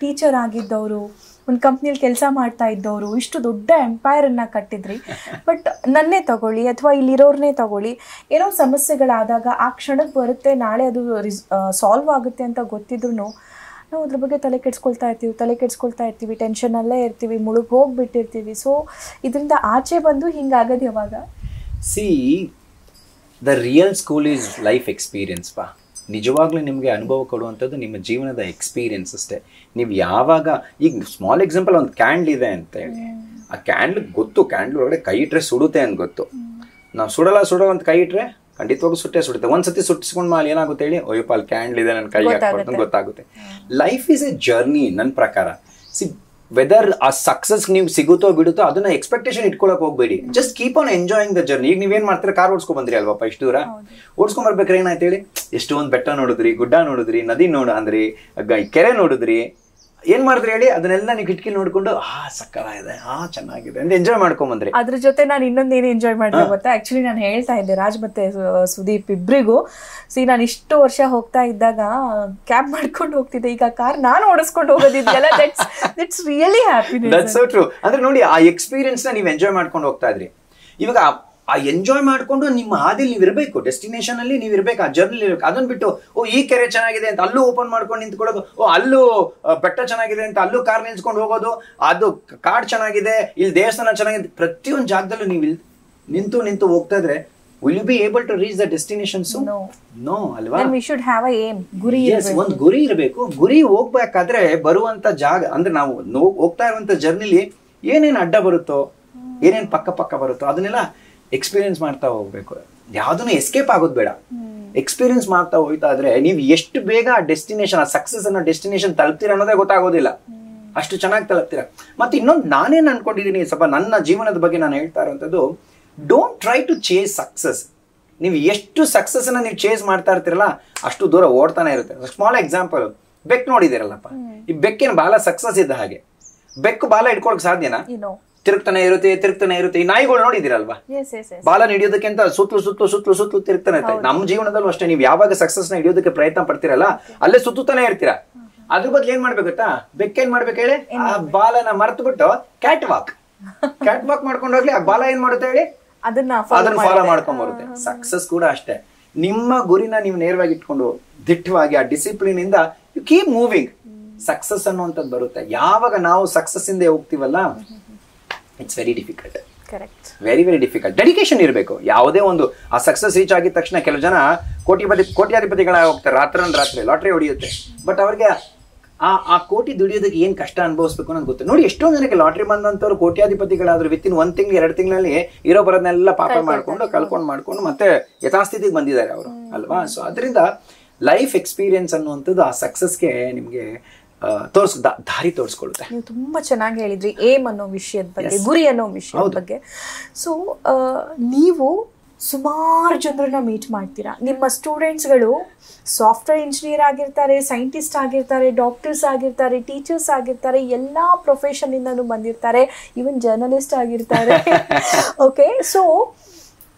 ಟೀಚರ್ ಆಗಿದ್ದವರು, ಒಂದು ಕಂಪ್ನಿಯಲ್ಲಿ ಕೆಲಸ ಮಾಡ್ತಾ ಇದ್ದವರು, ಇಷ್ಟು ದೊಡ್ಡ ಎಂಪೈರನ್ನು ಕಟ್ಟಿದ್ರಿ. ಬಟ್ ನನ್ನೇ ತಗೊಳ್ಳಿ ಅಥವಾ ಇಲ್ಲಿರೋರನ್ನೇ ತಗೊಳ್ಳಿ, ಏನೋ ಸಮಸ್ಯೆಗಳಾದಾಗ ಆ ಕ್ಷಣಕ್ಕೆ ಬರುತ್ತೆ, ನಾಳೆ ಅದು ಸಾಲ್ವ್ ಆಗುತ್ತೆ ಅಂತ ಗೊತ್ತಿದ್ರು ನಾವು ಅದ್ರ ಬಗ್ಗೆ ತಲೆ ಕೆಡ್ಸ್ಕೊಳ್ತಾ ಇರ್ತೀವಿ, ಟೆನ್ಷನಲ್ಲೇ ಇರ್ತೀವಿ, ಮುಳುಗಿ ಹೋಗ್ಬಿಟ್ಟಿರ್ತೀವಿ. ಸೊ ಇದರಿಂದ ಆಚೆ ಬಂದು ಹಿಂಗಾಗೋದು ಯಾವಾಗ? C, the real school is life experience ಪಾ. ನಿಜವಾಗ್ಲೂ ನಿಮಗೆ ಅನುಭವ ಕೊಡುವಂಥದ್ದು ನಿಮ್ಮ ಜೀವನದ ಎಕ್ಸ್ಪೀರಿಯನ್ಸ್ ಅಷ್ಟೇ. ನೀವು ಯಾವಾಗ, ಈಗ ಸ್ಮಾಲ್ ಎಕ್ಸಾಂಪಲ್, ಒಂದು ಕ್ಯಾಂಡ್ಲ್ ಇದೆ ಅಂತ ಹೇಳಿ, ಆ ಕ್ಯಾಂಡ್ಲ್ ಗೊತ್ತು, ಕ್ಯಾಂಡ್ಲ್ ಒಳಗಡೆ ಕೈ ಇಟ್ಟರೆ ಸುಡುತ್ತೆ ಅಂತ ಗೊತ್ತು. ನಾವು ಸುಡೋ ಅಂತ ಕೈ ಇಟ್ಟರೆ ಖಂಡಿತವಾಗೂ ಸುಡುತ್ತೆ. ಒಂದ್ಸತಿ ಸುಟ್ಟಿಸ್ಕೊಂಡ್ ಮೇಲೆ ಏನಾಗುತ್ತೆ ಹೇಳಿ, ಅಯ್ಯಪ್ಪ ಅಲ್ಲಿ ಕ್ಯಾಂಡ್ಲ್ ಇದೆ, ನನ್ನ ಕೈ ಹಾಕ್ಬಾರ್ದು ಗೊತ್ತಾಗುತ್ತೆ. ಲೈಫ್ ಈಸ್ ಎ ಜರ್ನಿ ನನ್ನ ಪ್ರಕಾರ. ಸಿ, ವೆದರ್ ಆ ಸಕ್ಸಸ್ ನೀವು ಸಿಗುತ್ತೋ ಬಿಡುತ್ತೋ ಅದನ್ನ ಎಕ್ಸ್ಪೆಕ್ಟೇಷನ್ ಇಟ್ಕೊಳಕ್ ಹೋಗ್ಬೇಡಿ. Just keep on enjoying the journey. ಈಗ ನೀವೇನ್ ಮಾಡ್ತೀರಾ, ಕಾರ್ ಓಡಿಸ್ಕೊಂಡ್ ಬಂದ್ರಿ ಅಲ್ವಪ್ಪ, ಇಷ್ಟು ದೂರ ಓಡಿಸ್ಕೊಂಡ್ ಬರ್ಬೇಕಾದ್ರೆ ಏನಾಯ್ತು ಹೇಳಿ, ಎಷ್ಟು ಒಂದು ಬೆಟ್ಟ ನೋಡಿದ್ರಿ, ಗುಡ್ಡ ನೋಡಿದ್ರಿ, ನದಿ ಅಂದ್ರಿ, ಕೆರೆ ನೋಡಿದ್ರಿ, ಏನ್ ಮಾಡಿದ್ರಿ ಹೇಳಿ, ಅದನ್ನೆಲ್ಲ ನೀವು ಕಿಟಕಿ ನೋಡ್ಕೊಂಡು ಸಕ್ಕತ್ತಾಗಿದೆ, ಚೆನ್ನಾಗಿದೆ ಅಂತ ಎಂಜಾಯ್ ಮಾಡ್ಕೊಂಡ್ ಬಂದ್ರಿ. ಅದ್ರ ಜೊತೆ ನಾನು ಇನ್ನೊಂದೇನು ಎಂಜಾಯ್ ಮಾಡಿದೆ ಗೊತ್ತಾ? ಆಕ್ಚುಲಿ ನಾನು ಹೇಳ್ತಾ ಇದ್ದೆ ರಾಜ್ ಮತ್ತೆ ಸುದೀಪ್ ಇಬ್ರಿಗೂ, ನಾನು ಇಷ್ಟು ವರ್ಷ ಹೋಗ್ತಾ ಇದ್ದಾಗ ಕ್ಯಾಬ್ ಮಾಡ್ಕೊಂಡು ಹೋಗ್ತಿದ್ದೆ, ಈಗ ಕಾರ್ ನಾನು ಓಡಿಸ್ಕೊಂಡು ಹೋಗೋದಿದೆಯಲ್ಲ, that's really happiness. That's so true. ಅಂದ್ರೆ ನೋಡಿ, ಆ ಎಕ್ಸ್ಪೀರಿಯನ್ಸ್ ನ ನೀವು ಎಂಜಾಯ್ ಮಾಡ್ಕೊಂಡು ಹೋಗ್ತಾ ಇದ್ರಿ. ಇವಾಗ ಆ ಎಂಜಾಯ್ ಮಾಡ್ಕೊಂಡು ನಿಮ್ಮ ಹಾದಿಲಿ ನೀವು ಇರಬೇಕು, ಡೆಸ್ಟಿನೇಷನ್ ಅಲ್ಲಿ ನೀವು ಇರ್ಬೇಕು, ಆ ಜರ್ನಿ ಇರ್ಬೇಕು. ಅದನ್ನ ಬಿಟ್ಟು ಈ ಕೆರೆ ಚೆನ್ನಾಗಿದೆ ಅಂತ ಅಲ್ಲೂ ಓಪನ್ ಮಾಡ್ಕೊಂಡು ನಿಂತ್ಕೊಳ್ಳೋದು, ಅಲ್ಲೂ ಬೆಟ್ಟ ಚೆನ್ನಾಗಿದೆ ಅಂತ ಅಲ್ಲೂ ಕಾರ್ ನಿಲ್ಸ್ಕೊಂಡು ಹೋಗೋದು, ಅದು ಕಾಡ್ ಚೆನ್ನಾಗಿದೆ, ಇಲ್ಲಿ ದೇವಸ್ಥಾನ ಚೆನ್ನಾಗಿದೆ, ಪ್ರತಿಯೊಂದು ಜಾಗದಲ್ಲೂ ನೀವು ನಿಂತು ಹೋಗ್ತಾ ಇದ್ರೆ will you be able to reach the destination soon? No ಅಲ್ವಾ? Then we should have a aim. ಗುರಿ ಇರಬೇಕು. ಒಂದು ಗುರಿ ಇರಬೇಕು. ಗುರಿ ಹೋಗ್ಬೇಕಾದ್ರೆ ಬರುವಂತ ಜಾಗ ಅಂದ್ರೆ ನಾವು ಹೋಗ್ತಾ ಇರುವಂತ ಜರ್ನಿಲಿ ಏನೇನ್ ಅಡ್ಡ ಬರುತ್ತೋ, ಏನೇನ್ ಪಕ್ಕ ಬರುತ್ತೋ ಅದನ್ನೆಲ್ಲ ಎಕ್ಸ್ಪೀರಿಯನ್ಸ್ ಮಾಡ್ತಾ ಹೋಗ್ಬೇಕು. ಯಾವ್ದನ್ನು ಎಸ್ಕೇಪ್ ಆಗೋದು ಬೇಡ. ಎಕ್ಸ್ಪೀರಿಯನ್ಸ್ ಮಾಡ್ತಾ ಹೋಗ್ತಾ ಇದ್ರೆ ನೀವು ಎಷ್ಟು ಬೇಗ ಆ ಡೆಸ್ಟಿನೇಷನ್, ಆ ಸಕ್ಸಸ್ ಅನ್ನೋ ಡೆಸ್ಟಿನೇಷನ್ ತಲುಪ್ತೀರಾ ಅನ್ನೋದೇ ಗೊತ್ತಾಗೋದಿಲ್ಲ. ಅಷ್ಟು ಚೆನ್ನಾಗಿ ತಲುಪ್ತೀರಾ. ಮತ್ತೆ ಇನ್ನೊಂದು ನಾನೇನ್ ಅನ್ಕೊಂಡಿದೀನಿ, ಸ್ವಲ್ಪ ನನ್ನ ಜೀವನದ ಬಗ್ಗೆ ನಾನು ಹೇಳ್ತಾ ಇರುವಂತದ್ದು, don't try to chase success. ನೀವು ಎಷ್ಟು ಸಕ್ಸಸ್ ಅನ್ನ ನೀವು ಚೇಸ್ ಮಾಡ್ತಾ ಇರ್ತೀರಲ್ಲ ಅಷ್ಟು ದೂರ ಓಡ್ತಾನೆ ಇರುತ್ತೆ. ಸ್ಮಾಲ್ ಎಕ್ಸಾಂಪಲ್, ಬೆಕ್ಕು ನೋಡಿದಿರಲ್ಲಪ್ಪ, ಈ ಬೆಕ್ಕಿನ ಬಾಲ ಸಕ್ಸಸ್ ಇದ್ದ ಹಾಗೆ. ಬೆಕ್ಕು ಬಾಲ ಇಟ್ಕೊಳಕ್ ಸಾಧ್ಯನಾ? ತಿರುಗ್ತಾನೆ ಇರುತ್ತೆ. ಈ ನಾಯಿಗಳು ನೋಡಿದಿರಲ್ವಾ, ಬಾಲ ಹಿಡಿಯೋದಕ್ಕೆ ಅಂತ ಸುತ್ತಲೂ ತಿರುಗ್ತಾನೆ ಇರ್ತಾರೆ. ನಮ್ಮ ಜೀವನದಲ್ಲೂ ಅಷ್ಟೇ, ನೀವು ಯಾವಾಗ ಸಕ್ಸಸ್ ನ ಹಿಡಿಯೋದಕ್ಕೆ ಪ್ರಯತ್ನ ಪಡ್ತೀರಲ್ಲ ಅಲ್ಲೇ ಸುತ್ತಾನೆ ಇರ್ತೀರಾ. ಅದ್ರ ಬದಲು ಏನ್ ಮಾಡ್ಬೇಕು ಗೊತ್ತಾ, ಬೆಕ್ಕೇನ್ ಮಾಡ್ಬೇಕು ಹೇಳಿ, ಆ ಬಾಲನ ಮರ್ತು ಬಿಟ್ಟು ಕ್ಯಾಟ್ ವಾಕ್ ಮಾಡ್ಕೊಂಡು ಹೋಗ್ಲಿ. ಆ ಬಾಲ ಏನ್ ಮಾಡುತ್ತೆ ಹೇಳಿ, ಅದನ್ನ ಫಾಲೋ ಮಾಡ್ಕೊಂಡ್ ಬರುತ್ತೆ. ಸಕ್ಸಸ್ ಕೂಡ ಅಷ್ಟೇ. ನಿಮ್ಮ ಗುರಿನ ನೀವು ನೇರವಾಗಿ ಇಟ್ಕೊಂಡು ದಿಟ್ಟವಾಗಿ ಆ ಡಿಸಿಪ್ಲಿನ್ ಇಂದ ಯು ಕೀಪ್ ಮೂವಿಂಗ್, ಸಕ್ಸಸ್ ಅನ್ನುವಂಥದ್ದು ಬರುತ್ತೆ. ಯಾವಾಗ ನಾವು ಸಕ್ಸಸ್ ಇಂದ ಹೋಗ್ತೀವಲ್ಲ, it's very difficult. Very difficult. Dedication ಇರಬೇಕು. ಯಾವುದೇ ಒಂದು ಆ ಸಕ್ಸಸ್ ರೀಚ್ ಆಗಿದ ತಕ್ಷಣ ಕೆಲವು ಜನ ಕೋಟ್ಯಾಧಿಪತಿಗಳಾಗಿ ಹೋಗ್ತಾರೆ, ರಾತ್ರಿ ಲಾಟ್ರಿ ಹೊಡಿಯುತ್ತೆ. ಬಟ್ ಅವ್ರಿಗೆ ಆ ಕೋಟಿ ದುಡಿಯೋದಕ್ಕೆ ಏನ್ ಕಷ್ಟ ಅನುಭವಿಸ್ಬೇಕು ಅನ್ನೋದು ಗೊತ್ತು. ನೋಡಿ, ಎಷ್ಟೊಂದು ಜನಕ್ಕೆ ಲಾಟ್ರಿ ಬಂದಂತವ್ರು ಕೋಟ್ಯಾಧಿಪತಿಗಳಾದ್ರು ವಿತಿನ್ 1 ತಿಂಗಳು 2 ತಿಂಗಳಲ್ಲಿ ಇರೋ ಬರೋದನ್ನೆಲ್ಲ ಪಾಪ ಮಾಡ್ಕೊಂಡು ಮತ್ತೆ ಯಥಾಸ್ಥಿತಿಗೆ ಬಂದಿದ್ದಾರೆ ಅವರು, ಅಲ್ವಾ? ಸೊ ಅದರಿಂದ ಲೈಫ್ ಎಕ್ಸ್ಪೀರಿಯನ್ಸ್ ಅನ್ನುವಂಥದ್ದು ಆ ಸಕ್ಸಸ್ಗೆ ನಿಮ್ಗೆ ದಾರಿ ತೋರಿಸ್ಕೊಳ್ಳುತ್ತೆ. ನೀವು ತುಂಬಾ ಚೆನ್ನಾಗಿ ಹೇಳಿದ್ರಿ ಏಮ್ ಅನ್ನೋ ವಿಷಯದ ಬಗ್ಗೆ, ಗುರಿ ಅನ್ನೋ ವಿಷಯದ ಬಗ್ಗೆ. ಸೊ ನೀವು ಸುಮಾರು ಜನರನ್ನ ಮೀಟ್ ಮಾಡ್ತೀರಾ. ನಿಮ್ಮ ಸ್ಟೂಡೆಂಟ್ಸ್ಗಳು ಸಾಫ್ಟ್ವೇರ್ ಇಂಜಿನಿಯರ್ ಆಗಿರ್ತಾರೆ, ಸೈಂಟಿಸ್ಟ್ ಆಗಿರ್ತಾರೆ, ಡಾಕ್ಟರ್ಸ್ ಆಗಿರ್ತಾರೆ, ಟೀಚರ್ಸ್ ಆಗಿರ್ತಾರೆ, ಎಲ್ಲ ಪ್ರೊಫೆಷನ್ ಇಂದನೂ ಬಂದಿರ್ತಾರೆ, ಈವನ್ ಜರ್ನಲಿಸ್ಟ್ ಆಗಿರ್ತಾರೆ. ಓಕೆ, ಸೊ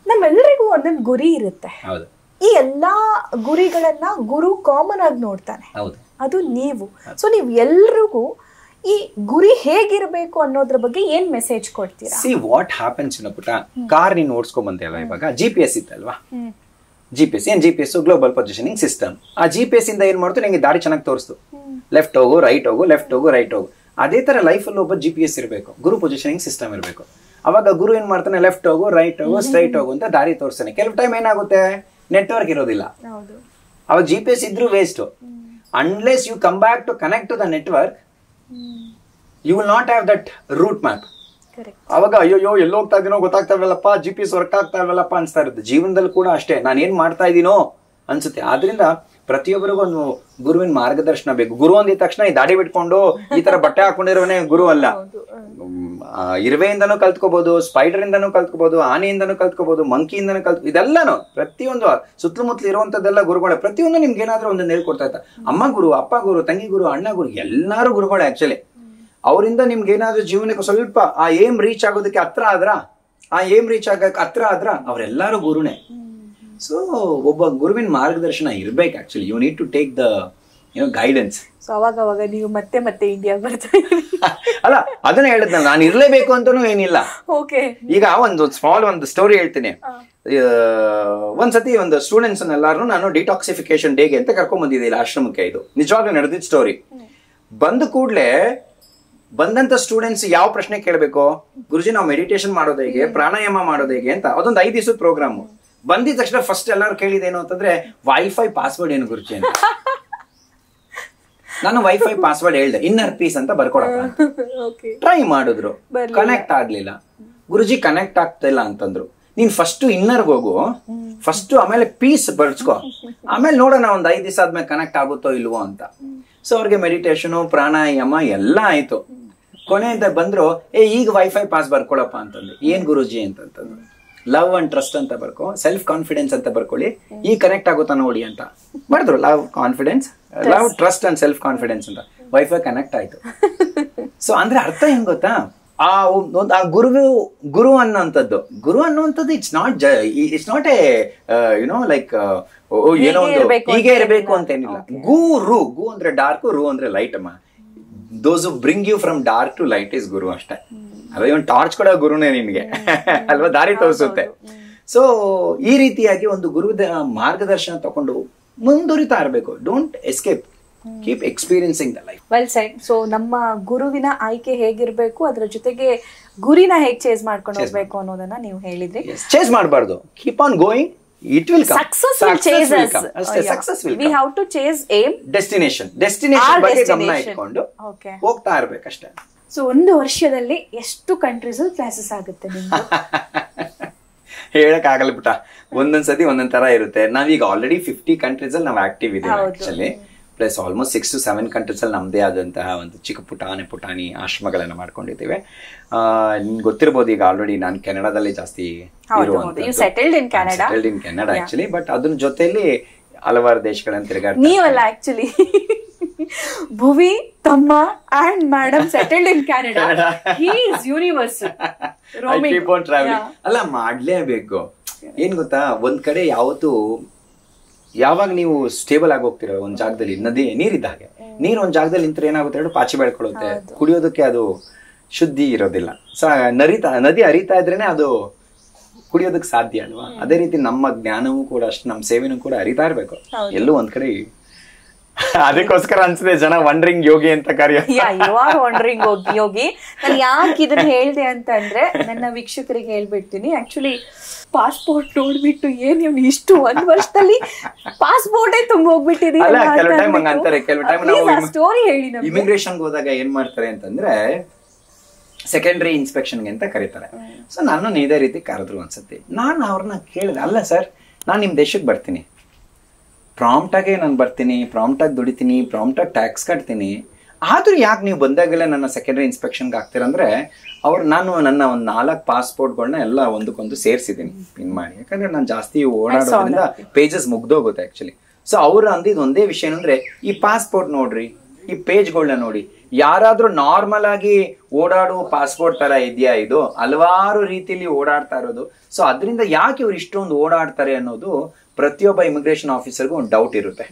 ನಮ್ಮೆಲ್ಲರಿಗೂ ಒಂದೊಂದು ಗುರಿ ಇರುತ್ತೆ. ಈ ಎಲ್ಲಾ ಗುರಿಗಳನ್ನ ಗುರು ಕಾಮನ್ ಆಗಿ ನೋಡ್ತಾನೆ, ಅದು ನೀವು. ಸೊ ನೀವು ಎಲ್ರಿಗೂ ಈ ಗುರಿ ಹೇಗಿರ್ಬೇಕು ಅನ್ನೋದ್ರ ಬಗ್ಗೆ ಏನ್ ಮೆಸೇಜ್ ಕೊಡ್ತೀರಾ? ಸಿ ವಾಟ್ ಹ್ಯಾಪನ್ಸ್ ಪುಟ, ಕಾರ್ ನೀನು ಓಡಿಸ್ಕೊಂಡ್ ಬಂದೆಯಲ್ಲ, ಇವಾಗ GPS ಇತ್ತಲ್ವಾ, GPS global positioning system. ಆ GPS ಇಂದ ಏನ್ ಮಾಡ್ತು, ನಿಂಗೆ ದಾರಿ ಚೆನ್ನಾಗಿ ತೋರಿಸ್ತು, ಲೆಫ್ಟ್ ಹೋಗು, ರೈಟ್ ಹೋಗು. ಅದೇ ತರ ಲೈಫ್ ಅಲ್ಲಿ ಒಬ್ಬ GPS ಇರಬೇಕು, ಗುರು ಪೊಸಿಷನಿಂಗ್ ಸಿಸ್ಟಮ್ ಇರಬೇಕು. ಅವಾಗ ಗುರು ಏನ್ ಮಾಡ್ತಾನೆ, ಲೆಫ್ಟ್ ಹೋಗು, ರೈಟ್ ಹೋಗು, ಸ್ಟ್ರೈಟ್ ಹೋಗು ಅಂತ ದಾರಿ ತೋರಿಸ್ತಾನೆ. ಕೆಲವು ಟೈಮ್ ಏನಾಗುತ್ತೆ, ನೆಟ್ವರ್ಕ್ ಇರೋದಿಲ್ಲ, ಅವಾಗ GPS ಇದ್ರೂ waste. Unless you come back to connect to the network, you will not have that route map. ಅವಾಗ ಅಯ್ಯೋ ಎಲ್ಲೋ ಹೋಗ್ತಾ ಇದೀನೋ ಗೊತ್ತಾಗ್ತಾ ಇಲ್ಲಪ್ಪ, GPS ವರ್ಕ್ ಆಗ್ತಾ ಇಲ್ಲಪ್ಪ ಅನ್ಸ್ತಾ ಇರುತ್ತೆ. ಜೀವನದಲ್ಲಿ ಕೂಡ ಅಷ್ಟೇ, ನಾನು ಏನ್ ಮಾಡ್ತಾ ಇದೀನೋ ಅನ್ಸುತ್ತೆ. ಆದ್ರಿಂದ ಪ್ರತಿಯೊಬ್ಬರಿಗೂ ಒಂದು ಗುರುವಿನ ಮಾರ್ಗದರ್ಶನ ಬೇಕು. ಗುರು ಅಂದಿದ ತಕ್ಷಣ ಈ ದಾಡಿ ಬಿಟ್ಕೊಂಡು ಈ ತರ ಬಟ್ಟೆ ಹಾಕೊಂಡಿರೋನೇ ಗುರು ಅಲ್ಲ. ಇರುವೆಯಿಂದನೂ ಕಲ್ತ್ಕೋಬಹುದು, ಸ್ಪೈಡರ್ ಇಂದನೂ ಕಲ್ತ್ಕೋಬಹುದು, ಆನೆಯಿಂದನೂ ಕಲ್ತ್ಕೋಬಹುದು, ಮಂಕಿಯಿಂದನೂ ಇದೆಲ್ಲಾನು ಪ್ರತಿಯೊಂದು ಸುತ್ತಮುತ್ತಲು ಇರುವಂತದ್ದೆಲ್ಲ ಗುರುಗಳೇ. ಪ್ರತಿಯೊಂದು ನಿಮ್ಗೆ ಏನಾದ್ರೂ ಒಂದನ್ನು ಹೇಳ್ಕೊಡ್ತಾ ಇರ್ತಾರೆ. ಅಮ್ಮ ಗುರು, ಅಪ್ಪ ಗುರು, ತಂಗಿ ಗುರು, ಅಣ್ಣ ಗುರು, ಎಲ್ಲಾರು ಗುರುಗಳೇ ಆಕ್ಚುಲಿ. ಅವರಿಂದ ನಿಮ್ಗೆ ಏನಾದ್ರೂ ಜೀವನಕ್ಕೆ ಸ್ವಲ್ಪ ಆ ಏಮ್ ರೀಚ್ ಆಗೋದಕ್ಕೆ ಹತ್ರ ಆದ್ರ ಅವರೆಲ್ಲರೂ ಗುರುನೇ. ಸೊ ಒಬ್ಬ ಗುರುವಿನ ಮಾರ್ಗದರ್ಶನ ಇರ್ಬೇಕು. Actually you need to take the guidance. So ಅವಾಗ ನೀವು ಮತ್ತೆ ಇಂಡಿಯಾ ಬರ್ತಾ ಅಲ್ಲ, ಅದನ್ನ ಹೇಳಿದ್ ನಾನು ಇರ್ಲೇಬೇಕು ಅಂತಾನು ಏನಿಲ್ಲ. ಈಗ ಒಂದು ಸ್ಟೋರಿ ಹೇಳ್ತೀನಿ. ಒಂದ್ಸತಿ ಒಂದು ಸ್ಟೂಡೆಂಟ್ಸ್ ಎಲ್ಲಾರು ನಾನು ಡಿಟಾಕ್ಸಿಫಿಕೇಶನ್ ಡೇಗೆ ಅಂತ ಕರ್ಕೊಂಡ್ ಬಂದಿದ್ದೆ ಇಲ್ಲಿ ಆಶ್ರಮಕ್ಕೆ. ಇದು ನಿಜವಾಗ್ಲೂ ನಡೆದಿದ್ದ ಸ್ಟೋರಿ. ಬಂದ ಕೂಡ್ಲೆ ಬಂದಂತ ಸ್ಟೂಡೆಂಟ್ಸ್ ಯಾವ ಪ್ರಶ್ನೆ ಕೇಳಬೇಕು, ಗುರುಜಿ ನಾವು ಮೆಡಿಟೇಷನ್ ಮಾಡೋದು ಹೇಗೆ, ಪ್ರಾಣಾಯಾಮ ಮಾಡೋದು ಹೇಗೆ ಅಂತ. ಅದೊಂದು 5 ದಿವಸದ ಪ್ರೋಗ್ರಾಮ್. ಬಂದಿದ ತಕ್ಷಣ ಫಸ್ಟ್ ಎಲ್ಲರೂ ಕೇಳಿದೇನು ಅಂತಂದ್ರೆ, ವೈಫೈ ಪಾಸ್ವರ್ಡ್ ಏನು ಗುರುಜಿ ಅಂತ. ನಾನು ವೈಫೈ ಪಾಸ್ವರ್ಡ್ ಹೇಳ್ದೆ, ಇನ್ನರ್ ಪೀಸ್ ಅಂತ ಬರ್ಕೊಡಪ್ಪ. ಟ್ರೈ ಮಾಡಿದ್ರು, ಕನೆಕ್ಟ್ ಆಗ್ಲಿಲ್ಲ. ಗುರುಜಿ ಕನೆಕ್ಟ್ ಆಗ್ತಾ ಇಲ್ಲ ಅಂತಂದ್ರು. ನೀನ್ ಫಸ್ಟ್ ಇನ್ನರ್ಗೆ ಹೋಗು, ಫಸ್ಟ್ ಆಮೇಲೆ ಪೀಸ್ ಬರ್ಸ್ಕೊ, ಆಮೇಲೆ ನೋಡೋಣ ಒಂದ್ 5 ದಿವಸ ಆದ್ಮೇಲೆ ಕನೆಕ್ಟ್ ಆಗುತ್ತೋ ಇಲ್ವೋ ಅಂತ. ಸೊ ಅವ್ರಿಗೆ ಮೆಡಿಟೇಷನ್, ಪ್ರಾಣಾಯಾಮ ಎಲ್ಲ ಆಯ್ತು. ಕೊನೆ ಅಂತ ಬಂದ್ರು, ಈಗ ವೈಫೈ ಪಾಸ್ ಬರ್ಕೊಳಪ್ಪ ಅಂತಂದ್ರು. ಏನ್ ಗುರುಜಿ ಅಂತಂತಂದ್ರು. ಲವ್ ಅಂಡ್ ಟ್ರಸ್ಟ್ ಅಂತ ಬರ್ಕೊ, ಸೆಲ್ಫ್ ಕಾನ್ಫಿಡೆನ್ಸ್ ಅಂತ ಬರ್ಕೊಳ್ಳಿ, ಈಗ ಕನೆಕ್ಟ್ ಆಗುತ್ತಾ ನೋಡಿ ಅಂತ ಮಾಡಿದ್ರು. Love trust and self confidence ಅಂತ ವೈಫೈ ಕನೆಕ್ಟ್ ಆಯ್ತು. ಸೊ ಅಂದ್ರೆ ಅರ್ಥ ಏನ್ ಗೊತ್ತಾ, ಆ ಗುರು ಅನ್ನುವಂಥದ್ದು ಇಟ್ಸ್ ನಾಟ್ ಎ ಲೈಕ್ ಏನೋ ಒಂದು ಹೀಗೆ ಇರಬೇಕು ಅಂತ ಏನಿಲ್ಲ. ಗು ಅಂದ್ರೆ ಡಾರ್ಕ್, ರು ಅಂದ್ರೆ ಲೈಟ್ ಅಮ್ಮ. Those bring you from dark to light is guru ಅಷ್ಟೇ. ಅದೇ ಒಂದು ಟಾರ್ಚ್ ಕೊಡೋ ಗುರುನೇ ನಿಮ್ಗೆ ಅಲ್ವಾ, ದಾರಿ ತೋರಿಸುತ್ತೆ. ಸೊ ಈ ರೀತಿಯಾಗಿ ಒಂದು ಗುರುದ ಮಾರ್ಗದರ್ಶನ ತಗೊಂಡು ಮುಂದುವರಿತಾ ಇರಬೇಕು. Don't escape, keep experiencing the life. Well side. So ನಮ್ಮ ಗುರುವಿನ ಆಯ್ಕೆ ಹೇಗಿರ್ಬೇಕು, ಅದರ ಜೊತೆಗೆ ಗುರಿನ ಹೇಗೆ ಚೇಸ್ ಮಾಡ್ಕೊಂಡು ಹೋಗ್ಬೇಕು ಅನ್ನೋದನ್ನ ನೀವು ಹೇಳಿದ್ರಿ. ಚೇಸ್ ಮಾಡಬಾರ್ದು, keep on going, it will come. Success will chase us. Success will We come. have to chase aim. Destination Our ಬಗ್ಗೆ ಗಮನ destination. ಇಟ್ಕೊಂಡು Okay. ಹೋಗ್ತಾ ಇರ್ಬೇಕಷ್ಟೇ. ಸೊ ಒಂದು ವರ್ಷದಲ್ಲಿ ಎಷ್ಟು ಕಂಟ್ರೀಸ್ ಅಲ್ಲಿ ಕ್ಲಾಸಸ್ ಆಗುತ್ತೆ ನಿಮ್ಗೆ? ಹೇಳಕ್ ಆಗಲ್ಲ ಬಿಟ್ಟ, ಒಂದೊಂದ್ಸತಿ ಒಂದೊಂದ್ ತರ ಇರುತ್ತೆ. ನಾವೀಗ ಆಲ್ರೆಡಿ 50 ಕಂಟ್ರೀಸ್ ಅಲ್ಲಿ ನಾವು ಆಕ್ಟಿವ್ ಇದ್ದೀವಿ actually. Plus almost 6 to 7 countries ಅಲ್ಲಿ ನಮ್ದೇ ಆದಂತಹ ಒಂದು ಚಿಕ್ಕ ಪುಟಾಣಿ ಆಶ್ರಮಗಳನ್ನ ಮಾಡ್ಕೊಂಡಿದ್ದೇವೆ. ನಿಮ್ಗೆ ಗೊತ್ತಿರಬಹುದು, ಈಗ ಆಲ್ರೆಡಿ ನಾನು ಕೆನಡಾದಲ್ಲಿ ಜಾಸ್ತಿ settled in Canada actually. But ಅದ್ರ ಜೊತೆಲಿ ಹಲವಾರು ದೇಶಗಳನ್ನ ತಿರುಗಾಡ್ತಾರೆ. ನೀವಲ್ಲ ಆಕ್ಚುಲಿ, ಭುವಿ ತಮ್ಮ and madam settled in Canada. He is universal roaming. ಅಲ್ಲ, ಮಾಡ್ಲೇಬೇಕು. ಏನ್ ಗೊತ್ತಾ, ಒಂದ್ ಕಡೆ ಯಾವಾಗ ನೀವು ಸ್ಟೇಬಲ್ ಆಗಿ ಹೋಗ್ತಿರೋ ಒಂದ್ ಜಾಗದಲ್ಲಿ, ನೀರಿದ್ದ ಹಾಗೆ, ನೀರ್ ಒಂದ್ ಜಾಗದಲ್ಲಿ ನಿಂತ್ರೆ ಏನಾಗುತ್ತೆ ಹೇಳಿ, ಪಾಚಿ ಬೆಳ್ಕೊಳ್ಳುತ್ತೆ, ಕುಡಿಯೋದಕ್ಕೆ ಅದು ಶುದ್ಧಿ ಇರೋದಿಲ್ಲ. ಸೊ ನದಿ ಹರಿತಾ ಇದ್ರೇನೆ ಅದು ಕುಡಿಯೋದಕ್ಕೆ ಸಾಧ್ಯ ಅಲ್ವಾ? ಅದೇ ರೀತಿ ನಮ್ಮ ಜ್ಞಾನವೂ ಕೂಡ ಅಷ್ಟು, ನಮ್ಮ ಸೇವೆನೂ ಕೂಡ ಹರಿತಾ ಇರ್ಬೇಕು ಎಲ್ಲೂ ಒಂದ್ ಕಡೆ. ಅದಕ್ಕೋಸ್ಕರ ಅನ್ಸುತ್ತೆ ಜನ ವಂಡ್ರಿಂಗ್ ಯೋಗಿ ಅಂತ ಕರೆಯೋದು. ವಂಡ್ರಿಂಗ್ ಯೋಗಿ. ನಾನು ಯಾಕೆ ಇದನ್ನ ಹೇಳ್ದೆ ಅಂತಂದ್ರೆ, ನನ್ನ ವೀಕ್ಷಕರಿಗೆ ಹೇಳ್ಬಿಡ್ತೀನಿ, ಆಕ್ಚುಲಿ ಪಾಸ್ಪೋರ್ಟ್ ನೋಡ್ಬಿಟ್ಟು ಏನ್ ನೀವು ಇಷ್ಟು ಒಂದ್ ವರ್ಷದಲ್ಲಿ ಪಾಸ್ಪೋರ್ಟೇ ತುಂಬ ಹೋಗ್ಬಿಟ್ಟಿದೀನಿ. ಕೆಲವು ಟೈಮ್ ಹಂಗ ಅಂತಾರೆ. ಕೆಲವು ಟೈಮ್ ನಾವು ಸ್ಟೋರಿ ಹೇಳಿ. ಇಮಿಗ್ರೇಷನ್ ಹೋದಾಗ ಏನ್ ಮಾಡ್ತಾರೆ ಅಂತಂದ್ರೆ, ಸೆಕೆಂಡರಿ ಇನ್ಸ್ಪೆಕ್ಷನ್ಗೆ ಅಂತ ಕರೀತಾರೆ. ಸೊ ನಾನು ಇದೇ ರೀತಿ ಕರೆದ್ರು ಅನ್ಸುತ್ತೆ. ನಾನು ಅವ್ರನ್ನ ಕೇಳಿದೆ, ಅಲ್ಲ ಸರ್, ನಾನು ನಿಮ್ ದೇಶಕ್ಕೆ ಬರ್ತೀನಿ, ಪ್ರಾಂಪ್ಟ್ ಆಗಿ ನಾನು ಬರ್ತೀನಿ, ಪ್ರಾಂಪ್ಟ್ ಆಗಿ ದುಡಿತೀನಿ, ಪ್ರಾಂಪ್ಟ್ ಆಗಿ ಟ್ಯಾಕ್ಸ್ ಕಟ್ತೀನಿ, ಆದ್ರೂ ಯಾಕೆ ನೀವು ಬಂದಾಗೆಲ್ಲ ನನ್ನ ಸೆಕೆಂಡರಿ ಇನ್ಸ್ಪೆಕ್ಷನ್ಗೆ ಹಾಕ್ತೀರಂದ್ರೆ, ನಾನು ನನ್ನ ಒಂದು 4 ಪಾಸ್ಪೋರ್ಟ್ಗಳನ್ನ ಎಲ್ಲ ಒಂದಕ್ಕೊಂದು ಸೇರಿಸಿದ್ದೀನಿ ಪಿನ್ ಮಾಡಿ. ಯಾಕಂದ್ರೆ ನಾನು ಜಾಸ್ತಿ ಓಡಾಡೋದ್ರಿಂದ ಪೇಜಸ್ ಮುಗ್ದೋಗುತ್ತೆ ಆಕ್ಚುಲಿ. ಸೊ ಅವ್ರು ಅಂದಿದ್ದು ಒಂದೇ ವಿಷಯ ಏನಂದ್ರೆ, ಈ ಪಾಸ್ಪೋರ್ಟ್ ನೋಡ್ರಿ, ಈ ಪೇಜ್ಗಳನ್ನ ನೋಡಿ, ಯಾರಾದ್ರೂ ನಾರ್ಮಲ್ ಆಗಿ ಓಡಾಡೋ ಪಾಸ್ಪೋರ್ಟ್ ತರ ಇದೆಯಾ? ಇದು ಹಲವಾರು ರೀತಿಯಲ್ಲಿ ಓಡಾಡ್ತಾ ಇರೋದು. ಸೊ ಅದರಿಂದ ಯಾಕೆ ಇವ್ರು ಇಷ್ಟೊಂದು ಓಡಾಡ್ತಾರೆ ಅನ್ನೋದು ಪ್ರತಿಯೊಬ್ಬ ಇಮಿಗ್ರೇಷನ್ ಆಫೀಸರ್ಗೂ ಒಂದು ಡೌಟ್ ಇರುತ್ತೆ.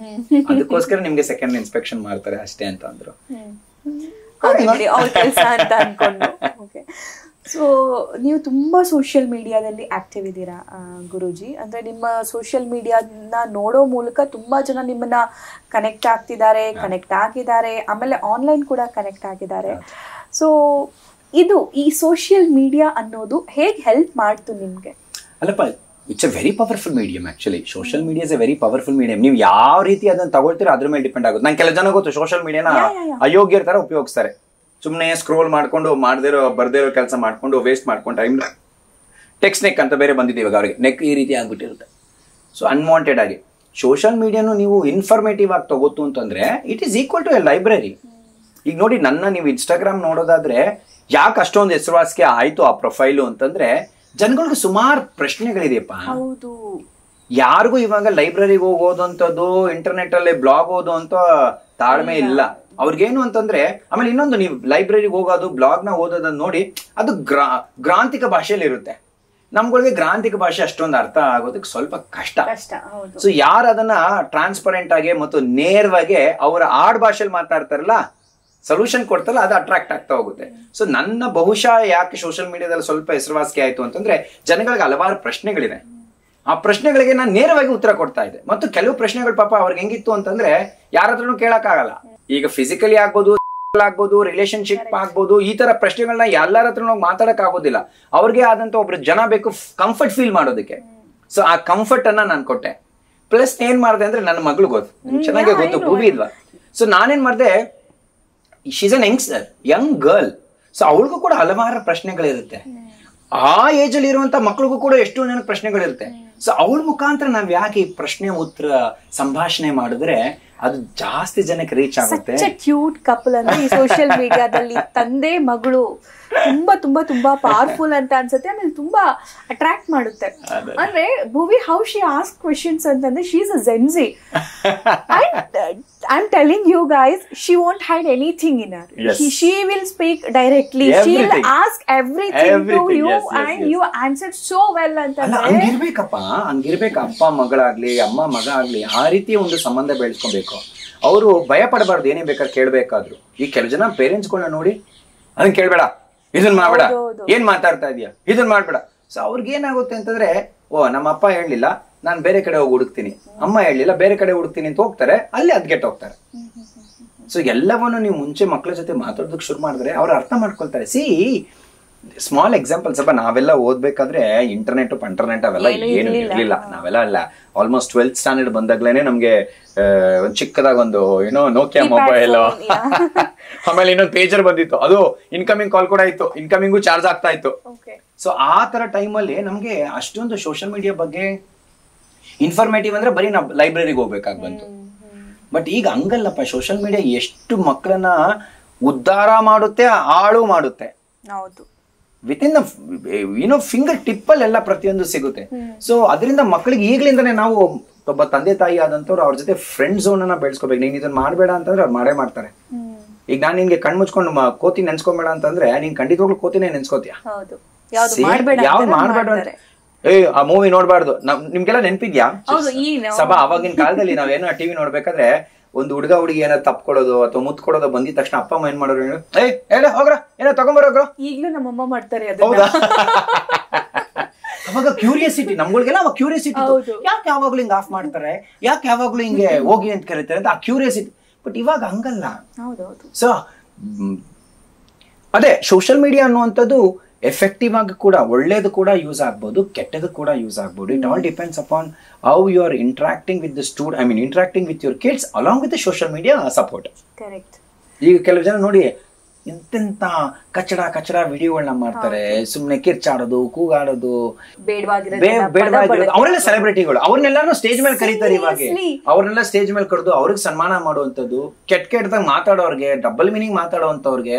ಅದಕ್ಕೋಸ್ಕರ ನಿಮ್ಗೆ ಸೆಕೆಂಡ್ ಇನ್ಸ್ಪೆಕ್ಷನ್ ಮಾಡ್ತಾರೆ ಅಷ್ಟೇ ಅಂತ ಅಂದ್ರು. ಅವ್ರ ಕೆಲಸ ಅಂತ ಅನ್ಕೊಂಡು. ಸೊ ನೀವು ತುಂಬಾ ಸೋಷಿಯಲ್ ಮೀಡಿಯಾದಲ್ಲಿ ಆಕ್ಟಿವ್ ಇದ್ದೀರಾ ಗುರೂಜಿ. ಅಂದ್ರೆ ನಿಮ್ಮ ಸೋಷಿಯಲ್ ಮೀಡಿಯಾನ ನೋಡೋ ಮೂಲಕ ತುಂಬಾ ಜನ ನಿಮ್ಮನ್ನ ಕನೆಕ್ಟ್ ಆಗಿದ್ದಾರೆ, ಆಮೇಲೆ ಆನ್ಲೈನ್ ಕೂಡ ಕನೆಕ್ಟ್ ಆಗಿದ್ದಾರೆ. ಸೊ ಈ ಸೋಷಿಯಲ್ ಮೀಡಿಯಾ ಅನ್ನೋದು ಹೇಗೆ ಹೆಲ್ಪ್ ಮಾಡ್ತು ನಿಮ್ಗೆ? ಅಲ್ಲಪ್ಪ, it's A very powerful medium actually. Social media is A very powerful medium. ನೀವು ಯಾವ ರೀತಿ ಅದನ್ನ ತಗೊಳ್ತೀರೋ ಅದ್ರ ಮೇಲೆ ಡಿಪೆಂಡ್ ಆಗುತ್ತೆ. ನಂಗೆ ಕೆಲವು ಜನ ಗೊತ್ತು, ಸೋಷಿಯಲ್ ಮೀಡಿಯಾನ ಅಯೋಗ್ಯರ ತರ ಉಪಯೋಗಿಸ್ತಾರೆ. ಸುಮ್ಮನೆ ಸ್ಕ್ರೋಲ್ ಮಾಡ್ಕೊಂಡು ಬರ್ದಿರೋ ಕೆಲಸ ಮಾಡ್ಕೊಂಡು ವೇಸ್ಟ್ ಮಾಡ್ಕೊಂಡು ಟೈಮ್. ಟೆಕ್ಸ್ಟ್ ನೆಕ್ ಅಂತ ಬೇರೆ ಬಂದಿದೆ ಇವಾಗ, ಅವ್ರಿಗೆ ನೆಕ್ ಈ ರೀತಿ ಆಗ್ಬಿಟ್ಟಿರುತ್ತೆ. ಸೊ ಅನ್ವಾಂಟೆಡ್ ಆಗಿ ಸೋಷಿಯಲ್ ಮೀಡಿಯಾನು ನೀವು ಇನ್ಫಾರ್ಮೇಟಿವ್ ಆಗಿ ತಗೋತು ಅಂತಂದ್ರೆ, it is equal to a library. ಈಗ ನೋಡಿ, ನೀವು ಇನ್ಸ್ಟಾಗ್ರಾಮ್ ನೋಡೋದಾದ್ರೆ ಯಾಕೆ ಅಷ್ಟೊಂದು ಹೆಸರುವಾಸಿಗೆ ಆಯ್ತು ಆ ಪ್ರೊಫೈಲು ಅಂತಂದ್ರೆ, ಜನಗಳಿಗೆ ಸುಮಾರು ಪ್ರಶ್ನೆಗಳಿದೆಯಪ್ಪ. ಯಾರಿಗೂ ಇವಾಗ ಲೈಬ್ರರಿಗೆ ಹೋಗೋದು ಅಂತದ್ದು, ಇಂಟರ್ನೆಟ್ ಅಲ್ಲಿ ಬ್ಲಾಗ್ ಓದೋ ಅಂತ ತಾಳ್ಮೆ ಇಲ್ಲ ಅವ್ರಿಗೇನು ಅಂತಂದ್ರೆ. ಆಮೇಲೆ ಇನ್ನೊಂದು, ನೀವು ಲೈಬ್ರರಿಗೆ ಹೋಗೋದು, ಬ್ಲಾಗ್ ನ ಓದೋದನ್ನ ನೋಡಿ, ಅದು ಗ್ರಾಂಥಿಕ ಭಾಷೆಯಲ್ಲಿ ಇರುತ್ತೆ. ನಮ್ಗಳಿಗೆ ಗ್ರಾಂಥಿಕ ಭಾಷೆ ಅಷ್ಟೊಂದು ಅರ್ಥ ಆಗೋದಕ್ಕೆ ಸ್ವಲ್ಪ ಕಷ್ಟ. ಸೊ ಯಾರು ಅದನ್ನ ಟ್ರಾನ್ಸ್ಪರೆಂಟ್ ಆಗಿ ಮತ್ತು ನೇರವಾಗಿ ಅವರ ಆಡ್ ಭಾಷೆಯಲ್ಲಿ ಮಾತಾಡ್ತಾರಲ್ಲ, ಸೊಲ್ಯೂಷನ್ ಕೊಡ್ತಲ್ಲ, ಅದು ಅಟ್ರಾಕ್ಟ್ ಆಗ್ತಾ ಹೋಗುತ್ತೆ. ಸೊ ನನ್ನ ಬಹುಶಃ ಯಾಕೆ ಸೋಷಿಯಲ್ ಮೀಡಿಯಾದಲ್ಲಿ ಸ್ವಲ್ಪ ಹೆಸರುವಾಸಿ ಆಯ್ತು ಅಂತಂದ್ರೆ, ಜನಗಳಿಗೆ ಹಲವಾರು ಪ್ರಶ್ನೆಗಳಿದೆ. ಆ ಪ್ರಶ್ನೆಗಳಿಗೆ ನಾನು ನೇರವಾಗಿ ಉತ್ತರ ಕೊಡ್ತಾ ಇದ್ದೆ. ಮತ್ತು ಕೆಲವು ಪ್ರಶ್ನೆಗಳು ಪಾಪ ಅವ್ರಿಗೆ ಹೆಂಗಿತ್ತು ಅಂತಂದ್ರೆ, ಯಾರ ಹತ್ರನೂ ಕೇಳಕ್ಕಾಗಲ್ಲ. ಈಗ ಫಿಸಿಕಲಿ ಆಗ್ಬೋದು, ರಿಲೇಶನ್ಶಿಪ್ ಆಗ್ಬೋದು, ಈ ತರ ಪ್ರಶ್ನೆಗಳನ್ನ ಎಲ್ಲರ ಹತ್ರ ಮಾತಾಡಕ್ ಆಗೋದಿಲ್ಲ. ಅವ್ರಿಗೆ ಆದಂತ ಒಬ್ರು ಜನ ಬೇಕು ಕಂಫರ್ಟ್ ಫೀಲ್ ಮಾಡೋದಕ್ಕೆ. ಸೊ ಆ ಕಂಫರ್ಟ್ ಅನ್ನ ನಾನು ಕೊಟ್ಟೆ. ಪ್ಲಸ್ ಏನ್ ಮಾಡಿದೆ ಅಂದ್ರೆ, ನನ್ನ ಮಗಳು ಚೆನ್ನಾಗಿ ಗೊತ್ತು, ಭೂಮಿ ಇಲ್ವಾ. ಸೊ ನಾನೇನ್ ಮಾಡಿದೆ, ಶೀಸ್ ಅನ್ ಯಂಗ್ ಗರ್ಲ್. ಸೊ ಅವಳಿಗೂ ಕೂಡ ಹಲವಾರು ಪ್ರಶ್ನೆಗಳಿರುತ್ತೆ. ಆ ಏಜ್ ಅಲ್ಲಿ ಇರುವಂತ ಮಕ್ಳಿಗೂ ಕೂಡ ಎಷ್ಟೋ ಜನ ಪ್ರಶ್ನೆಗಳಿರುತ್ತೆ. ಸೊ ಅವಳ ಮುಖಾಂತರ ನಾವ್ ಯಾಕೆ ಈ ಪ್ರಶ್ನೆ ಉತ್ತರ ಸಂಭಾಷಣೆ ಮಾಡಿದ್ರೆ ಅದು ಜಾಸ್ತಿ ಜನಕ್ಕೆ ರೀಚ್ ಆಗುತ್ತೆ. ಕ್ಯೂಟ್ ಕಪಲ್ ಅಂದ್ರೆ ಈ ಸೋಷಿಯಲ್ ಮೀಡಿಯಾದಲ್ಲಿ ತಂದೆ ಮಗಳು ತುಂಬಾ ತುಂಬಾ ತುಂಬಾ ಪವರ್ಫುಲ್ ಅಂತ ಅನ್ಸುತ್ತೆ. ಆಮೇಲೆ ತುಂಬಾ ಅಟ್ರಾಕ್ಟ್ ಮಾಡುತ್ತೆ. ಅಂದ್ರೆ ಭುವಿ ಹೌ ಶಿ ಆಸ್ಕ್ ಕ್ವೆಶ್ಚನ್ಸ್ ಅಂತಂದ್ರೆ, she is a Gen Z. I'm telling you guys, she won't hide anything in her. Yes. She will speak directly. She will ask everything to you. Yes, and you answered so well ಅಂತಂದ್ರೆ. ಹಂಗಿರ್ಬೇಕ ಅಪ್ಪ ಮಗಳಾಗ್ಲಿ, ಅಮ್ಮ ಮಗ ಆಗ್ಲಿ, ಆ ರೀತಿ ಒಂದು ಸಂಬಂಧ ಬೆಳೆಸ್ಕೊಬೇಕು. ಅವರು ಭಯ ಪಡಬಾರ್ದು, ಏನೇ ಬೇಕಾದ್ರೆ ಕೇಳ್ಬೇಕಾದ್ರು. ಈ ಕೆಲವು ಜನ ಪೇರೆಂಟ್ಸ್ಗಳನ್ನ ನೋಡಿ, ಅದನ್ನ ಕೇಳ್ಬೇಡ, ಇದನ್ ಮಾಡ್ಬೇಡ, ಏನ್ ಮಾತಾಡ್ತಾ ಇದೀಯ, ಇದನ್ ಮಾಡ್ಬೇಡ. ಸೊ ಅವ್ರಿಗೆ ಏನಾಗುತ್ತೆ ಅಂತಂದ್ರೆ, ಓ ನಮ್ಮ ಅಪ್ಪ ಹೇಳಲಿಲ್ಲ ನಾನು ಬೇರೆ ಕಡೆ ಹೋಗಿ ಹುಡುಕ್ತೀನಿ, ಅಮ್ಮ ಹೇಳಲಿಲ್ಲ ಬೇರೆ ಕಡೆ ಹುಡುಕ್ತೀನಿ ಅಂತ ಹೋಗ್ತಾರೆ, ಅಲ್ಲಿ ಅದ್ಗೆಟ್ ಹೋಗ್ತಾರೆ. ಸೊ ಎಲ್ಲವನ್ನು ನೀವು ಮುಂಚೆ ಮಕ್ಕಳ ಜೊತೆ ಮಾತಾಡೋದಕ್ಕೆ ಶುರು ಮಾಡಿದ್ರೆ ಅವ್ರು ಅರ್ಥ ಮಾಡ್ಕೊಳ್ತಾರೆ. ಸಿ ಸ್ಮಾಲ್ ಎಕ್ಸಾಂಪಲ್, ಸ್ವಲ್ಪ ನಾವೆಲ್ಲ ಓದ್ಬೇಕಾದ್ರೆ ಇಂಟರ್ನೆಟ್ ಪಂಟರ್ನೆಟ್ ಅವೆಲ್ಲ ಏನು ಇರ್ಲಿಲ್ಲ. ನಾವೆಲ್ಲ ಅಲ್ಲ ಆಲ್ಮೋಸ್ಟ್ 12th ಸ್ಟ್ಯಾಂಡರ್ಡ್ ಬಂದಾಗ್ಲೇನೆ ನಮ್ಗೆ ಒಂದ್ ಚಿಕ್ಕದಾಗ ಒಂದು ಏನೋ ನೋಕಿಯಾ ಮೊಬೈಲ್, ಆಮೇಲೆ ಇನ್ನೊಂದು ಪೇಜರ್ ಬಂದಿತ್ತು, ಅದು ಇನ್ಕಮಿಂಗ್ ಕಾಲ್ ಕೂಡ ಇತ್ತು, ಇನ್ಕಮಿಂಗು ಚಾರ್ಜ್ ಆಗ್ತಾ ಇತ್ತು. ಸೊ ಆ ತರ ಟೈಮಲ್ಲಿ ನಮ್ಗೆ ಅಷ್ಟೊಂದು ಸೋಷಿಯಲ್ ಮೀಡಿಯಾ ಬಗ್ಗೆ ಇನ್ಫಾರ್ಮೇಟಿವ್ ಅಂದ್ರೆ ಬರೀ ನಾವು ಲೈಬ್ರರಿಗೆ ಹೋಗ್ಬೇಕಾಗಿ ಬಂತು. ಬಟ್ ಈಗ ಹಂಗಲ್ಲಪ್ಪ, ಸೋಷಿಯಲ್ ಮೀಡಿಯಾ ಎಷ್ಟು ಮಕ್ಕಳನ್ನ ಉದ್ಧಾರ ಮಾಡುತ್ತೆ, ಹಾಳು ಮಾಡುತ್ತೆ. ವಿತ್ ಇನ್ ಫಿಂಗರ್ ಟಿಪ್ ಅಲ್ಲೆಲ್ಲ ಪ್ರತಿಯೊಂದು ಸಿಗುತ್ತೆ. ಸೊ ಅದರಿಂದ ಮಕ್ಕಳಿಗೆ ಈಗ್ಲಿಂದಾನೇ ನಾವು ಒಬ್ಬ ತಂದೆ ತಾಯಿ ಆದಂತವ್ರು ಅವ್ರ ಜೊತೆ ಫ್ರೆಂಡ್ ಝೋನ್ ಅನ್ನ ಬೆಳೆಸ್ಕೋಬೇಕು. ನೀನ್ ಇದನ್ನ ಮಾಡಬೇಡ ಅಂತಂದ್ರೆ ಅವ್ರು ಮಾಡೇ ಮಾಡ್ತಾರೆ. ಈಗ ನಾನ್ ನಿನ್ಗೆ ಕಣ್ ಮುಚ್ಕೊಂಡು ಕೋತಿ ನೆನ್ಸ್ಕೊಂಬೇಡ ಅಂತಂದ್ರೆ ನೀನ್ ಖಂಡಿತವಾಗ್ಲೂ ಕೋತಿನೇ ನೆನ್ಸ್ಕೋತೀಯ. ಯಾವ್ದು ಮಾಡ್ಬೇಡ ಅಂತ ಆ ಮೂವಿ ನೋಡ್ಬಾರ್ದು. ನಿಮ್ಗೆಲ್ಲ ನೆನ್ಪಿದ್ಯಾ ಸಭಾ? ಅವಾಗಿನ ಕಾಲದಲ್ಲಿ ನಾವೇನೋ ಟಿವಿ ನೋಡ್ಬೇಕಾದ್ರೆ ಒಂದು ಹುಡುಗ ಹುಡುಗಿ ಏನೋ ತಪ್ಕೊಡೋದು ಅಥವಾ ಮುತ್ ಕೊಡೋದು ಬಂದಿದ ತಕ್ಷಣ ಅಪ್ಪ ಅಮ್ಮ ಏನ್ ಮಾಡೋರು, ಹೇಳ ಹೋಗ್ರ ಏನೋ ತಗೊಂಬರೋಗ್ರು. ಈಗ್ಲೂ ನಮ್ಮಮ್ಮ ಮಾಡ್ತಾರೆ. ಹೌದಾ? ಅವಾಗ ಕ್ಯೂರಿಯಾಸಿಟಿ, ನಮ್ಗಳಿಗೆಲ್ಲ ಅವಾಗ ಕ್ಯೂರಿಯಾಸಿಟಿ, ಯಾಕೆ ಯಾವಾಗ್ಲೂ ಹಿಂಗ್ ಆಫ್ ಮಾಡ್ತಾರೆ, ಯಾಕೆ ಯಾವಾಗ್ಲೂ ಹಿಂಗೆ ಹೋಗಿ ಅಂತ ಕರೀತಾರೆ ಅಂತ ಆ ಕ್ಯೂರಿಯಾಸಿಟಿ. ಬಟ್ ಇವಾಗ ಹಂಗಲ್ಲ. ಸೊ ಅದೇ ಸೋಷಿಯಲ್ ಮೀಡಿಯಾ ಅನ್ನುವಂಥದ್ದು ಎಫೆಕ್ಟಿವ್ ಆಗಿ ಕೂಡ ಒಳ್ಳೇದು ಕೂಡ ಯೂಸ್ ಆಗ್ಬೋದು, ಕೆಟ್ಟದ್ದು ಕೂಡ ಯೂಸ್ ಆಗ್ಬೋದು. It all depends upon how you are interacting with the student, I mean interacting with your kids along with the social media support. ಈಗ ಕೆಲವು ಜನ ನೋಡಿ ಎಂತೆಂತ ಕಚಡ ವಿಡಿಯೋಗಳನ್ನ ಮಾಡ್ತಾರೆ, ಸುಮ್ನೆ ಕಿರ್ಚಾಡೋದು, ಕೂಗಾಡೋದು, ಬೇಡವಾಗಿರೋದು. ಅವರೆಲ್ಲ ಸೆಲೆಬ್ರಿಟಿಗಳು, ಅವ್ರನ್ನೆಲ್ಲಾನು ಸ್ಟೇಜ್ ಮೇಲೆ ಕರೀತಾರೆ. ಇವಾಗ ಅವ್ರನ್ನೆಲ್ಲ ಸ್ಟೇಜ್ ಮೇಲೆ ಕರೆದು ಅವ್ರಿಗೆ ಸನ್ಮಾನ ಮಾಡುವಂತದ್ದು, ಕೆಟ್ಟದಾಗ ಮಾತಾಡೋರ್ಗೆ, ಡಬಲ್ ಮೀನಿಂಗ್ ಮಾತಾಡೋಂಥವ್ರಿಗೆ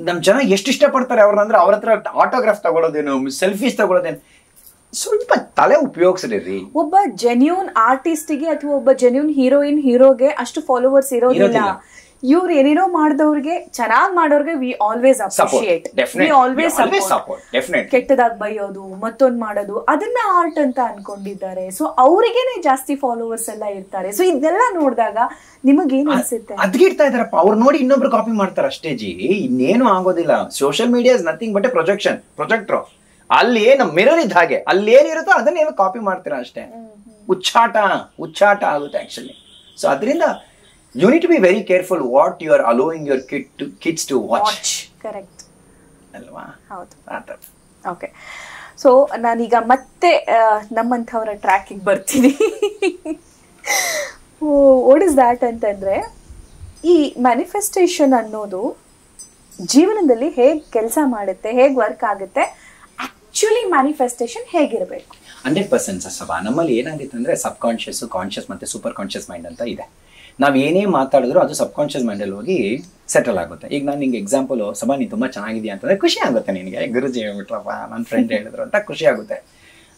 ನಮ್ ಜನ ಎಷ್ಟು ಇಷ್ಟಪಡ್ತಾರೆ ಅವ್ರನ್ನ. ಅವ್ರ ಹತ್ರ ಆಟೋಗ್ರಾಫ್ ತಗೊಳ್ಳೋದೇನು, ಸೆಲ್ಫೀಸ್ ತಗೊಳ್ಳೋದೇನು, ಸ್ವಲ್ಪ ತಲೆ ಉಪಯೋಗಿಸ್ರಿ. ಒಬ್ಬ ಜೆನ್ಯೂನ್ ಆರ್ಟಿಸ್ಟ್ಗೆ ಅಥವಾ ಒಬ್ಬ ಜೆನ್ಯೂನ್ ಹೀರೋಗೆ ಅಷ್ಟು ಫಾಲೋವರ್ಸ್ ಇರೋದಿಲ್ಲ. ಇವ್ರು ಏನೇನೋ ಮಾಡಿದವ್ರಿಗೆ, ಚೆನ್ನಾಗಿ ಮಾಡೋರ್ಗೆ we always appreciate, we always support. ಕೆಟ್ಟದಾಗಿ ಬೈಯೋದು, ಮತ್ತೊಂದು ಮಾಡೋದು, ಅದನ್ನ ಆರ್ಟ್ ಅಂತ ಅನ್ಕೊಂಡಿದ್ದಾರೆ. ಸೊ ಅವ್ರಿಗೇನೆ ಜಾಸ್ತಿ ಫಾಲೋವರ್ಸ್ ಎಲ್ಲ ಇರ್ತಾರೆ. ಸೊ ಇದೆಲ್ಲ ನೋಡಿದಾಗ ನಿಮಗೇನ್ ಅನ್ಸುತ್ತೆ? ಅದ್ಗಿಡ್ತಾ ಇದಾರಪ್ಪ, ಅವ್ರು ನೋಡಿ ಇನ್ನೊಬ್ರು ಕಾಪಿ ಮಾಡ್ತಾರೆ ಅಷ್ಟೇ ಜಿ, ಇನ್ನೇನು ಆಗೋದಿಲ್ಲ. Social media is nothing but A projector. ಅಲ್ಲಿ ಏನು ಮಿರರ್ ಇದ್ದ ಹಾಗೆ, ಅಲ್ಲಿ ಏನಿರುತ್ತೋ ಅದನ್ನ ಕಾಪಿ ಮಾಡ್ತೀರಾ ಅಷ್ಟೇ. ಹುಚ್ಚಾಟ ಆಗುತ್ತೆ ಆಕ್ಚುಲಿ. ಸೊ ಅದರಿಂದ you need to be very careful what you are allowing your kids to watch. Correct alva? ಹೌದು. Okay. ಸೊ ನಾನೀಗ ಮತ್ತೆ ನಮ್ಮಂಥವರ ಟ್ರ್ಯಾಕಿಗೆ ಬರ್ತೀನಿ. ವಾಟ್ ಇಸ್ ದ್ಯಾಟ್ ಅಂತಂದ್ರೆ, ಈ ಮ್ಯಾನಿಫೆಸ್ಟೇಷನ್ ಅನ್ನೋದು ಜೀವನದಲ್ಲಿ ಹೇಗೆ ಕೆಲಸ ಮಾಡುತ್ತೆ, ಹೇಗೆ ವರ್ಕ್ ಆಗುತ್ತೆ, ಆಕ್ಚುಲಿ ಮ್ಯಾನಿಫೆಸ್ಟೇಷನ್ ಹೇಗಿರಬೇಕು? 100% ಸಭಾ. ನಮ್ಮಲ್ಲಿ ಏನಾಗಿತ್ತು ಅಂದ್ರೆ ಸಬ್ ಕಾನ್ಶಿಯಸ್, ಕಾನ್ಶಿಯಸ್ ಮತ್ತೆ ಸೂಪರ್ ಕಾನ್ಶಿಯಸ್ ಮೈಂಡ್ ಅಂತ ಇದೆ. ನಾವ್ ಏನೇ ಮಾತಾಡಿದ್ರು ಅದು ಸಬ್ ಕಾನ್ಶಿಯಸ್ ಮೈಂಡ್ ಅಲ್ಲಿ ಹೋಗಿ ಸೆಟಲ್ ಆಗುತ್ತೆ. ಈಗ ನಾನು ನಿಂಗೆ ಎಕ್ಸಾಂಪಲ್, ಸಭಾ ನೀನ್ ತುಂಬಾ ಚೆನ್ನಾಗಿದ್ಯಾ ಅಂತಂದ್ರೆ ಖುಷಿ ಆಗುತ್ತೆ ನಿನಗೆ, ಗುರುಜಿ ಹೇಳ್ಬಿಟ್ರಪ್ಪ, ನನ್ನ ಫ್ರೆಂಡ್ ಹೇಳಿದ್ರು ಅಂತ ಖುಷಿ ಆಗುತ್ತೆ.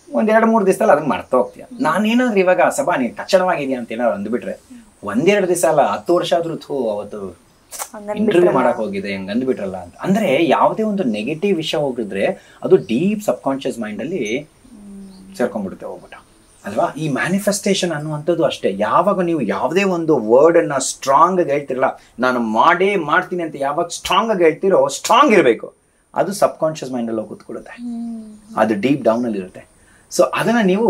1-2-3 ದಿವಸದಲ್ಲಿ ಅದನ್ನ ಮರ್ತಾ ಹೋಗ್ತೀಯ. ನಾನೇನಾದ್ರೂ ಇವಾಗ ಸಭಾ ನೀನ್ ಕಚ್ಚಡವಾಗಿದ್ಯಾ ಅಂತ ಏನಾದ್ರು ಅಂದ್ಬಿಟ್ರೆ 1-2 ದಿವಸ ಅಲ್ಲ 10 ವರ್ಷ ಆದ್ರೂ ಅವತ್ತು ಇಂಟರ್ವ್ಯೂ ಮಾಡಕ್ ಹೋಗಿದೆ ಹೆಂಗ್ ಅಂದ್ಬಿಟ್ರಲ್ಲ ಅಂತ. ಅಂದ್ರೆ ಯಾವುದೇ ಒಂದು ನೆಗೆಟಿವ್ ವಿಷಯ ಹೋಗಿದ್ರೆ ಅದು ಡೀಪ್ ಸಬ್ ಕಾನ್ಶಿಯಸ್ ಮೈಂಡ್ ಅಲ್ಲಿ ಸೇರ್ಕೊಂಡ್ಬಿಡುತ್ತೆ ಹೋಗ್ಬಿಟ್ಟು ಅಲ್ವಾ. ಈ ಮ್ಯಾನಿಫೆಸ್ಟೇಷನ್ ಅನ್ನುವಂಥದ್ದು ಅಷ್ಟೇ. ಯಾವಾಗ ನೀವು ಯಾವುದೇ ಒಂದು ವರ್ಡ್ ಅನ್ನ ಸ್ಟ್ರಾಂಗ್ ಆಗಿ ಹೇಳ್ತಿರಲ್ಲ, ನಾನು ಮಾಡ್ತೀನಿ ಅಂತ ಯಾವಾಗ ಸ್ಟ್ರಾಂಗ್ ಆಗಿ ಹೇಳ್ತಿರೋ, ಸ್ಟ್ರಾಂಗ್ ಇರಬೇಕು, ಅದು ಸಬ್ ಕಾನ್ಶಿಯಸ್ ಮೈಂಡ್ ಅಲ್ಲಿ ಹೋಗಿ ಕೂತ್ಕೊಳ್ಳುತ್ತೆ, ಅದು ಡೀಪ್ ಡೌನ್ ಅಲ್ಲಿ ಇರುತ್ತೆ. ಸೊ ಅದನ್ನ ನೀವು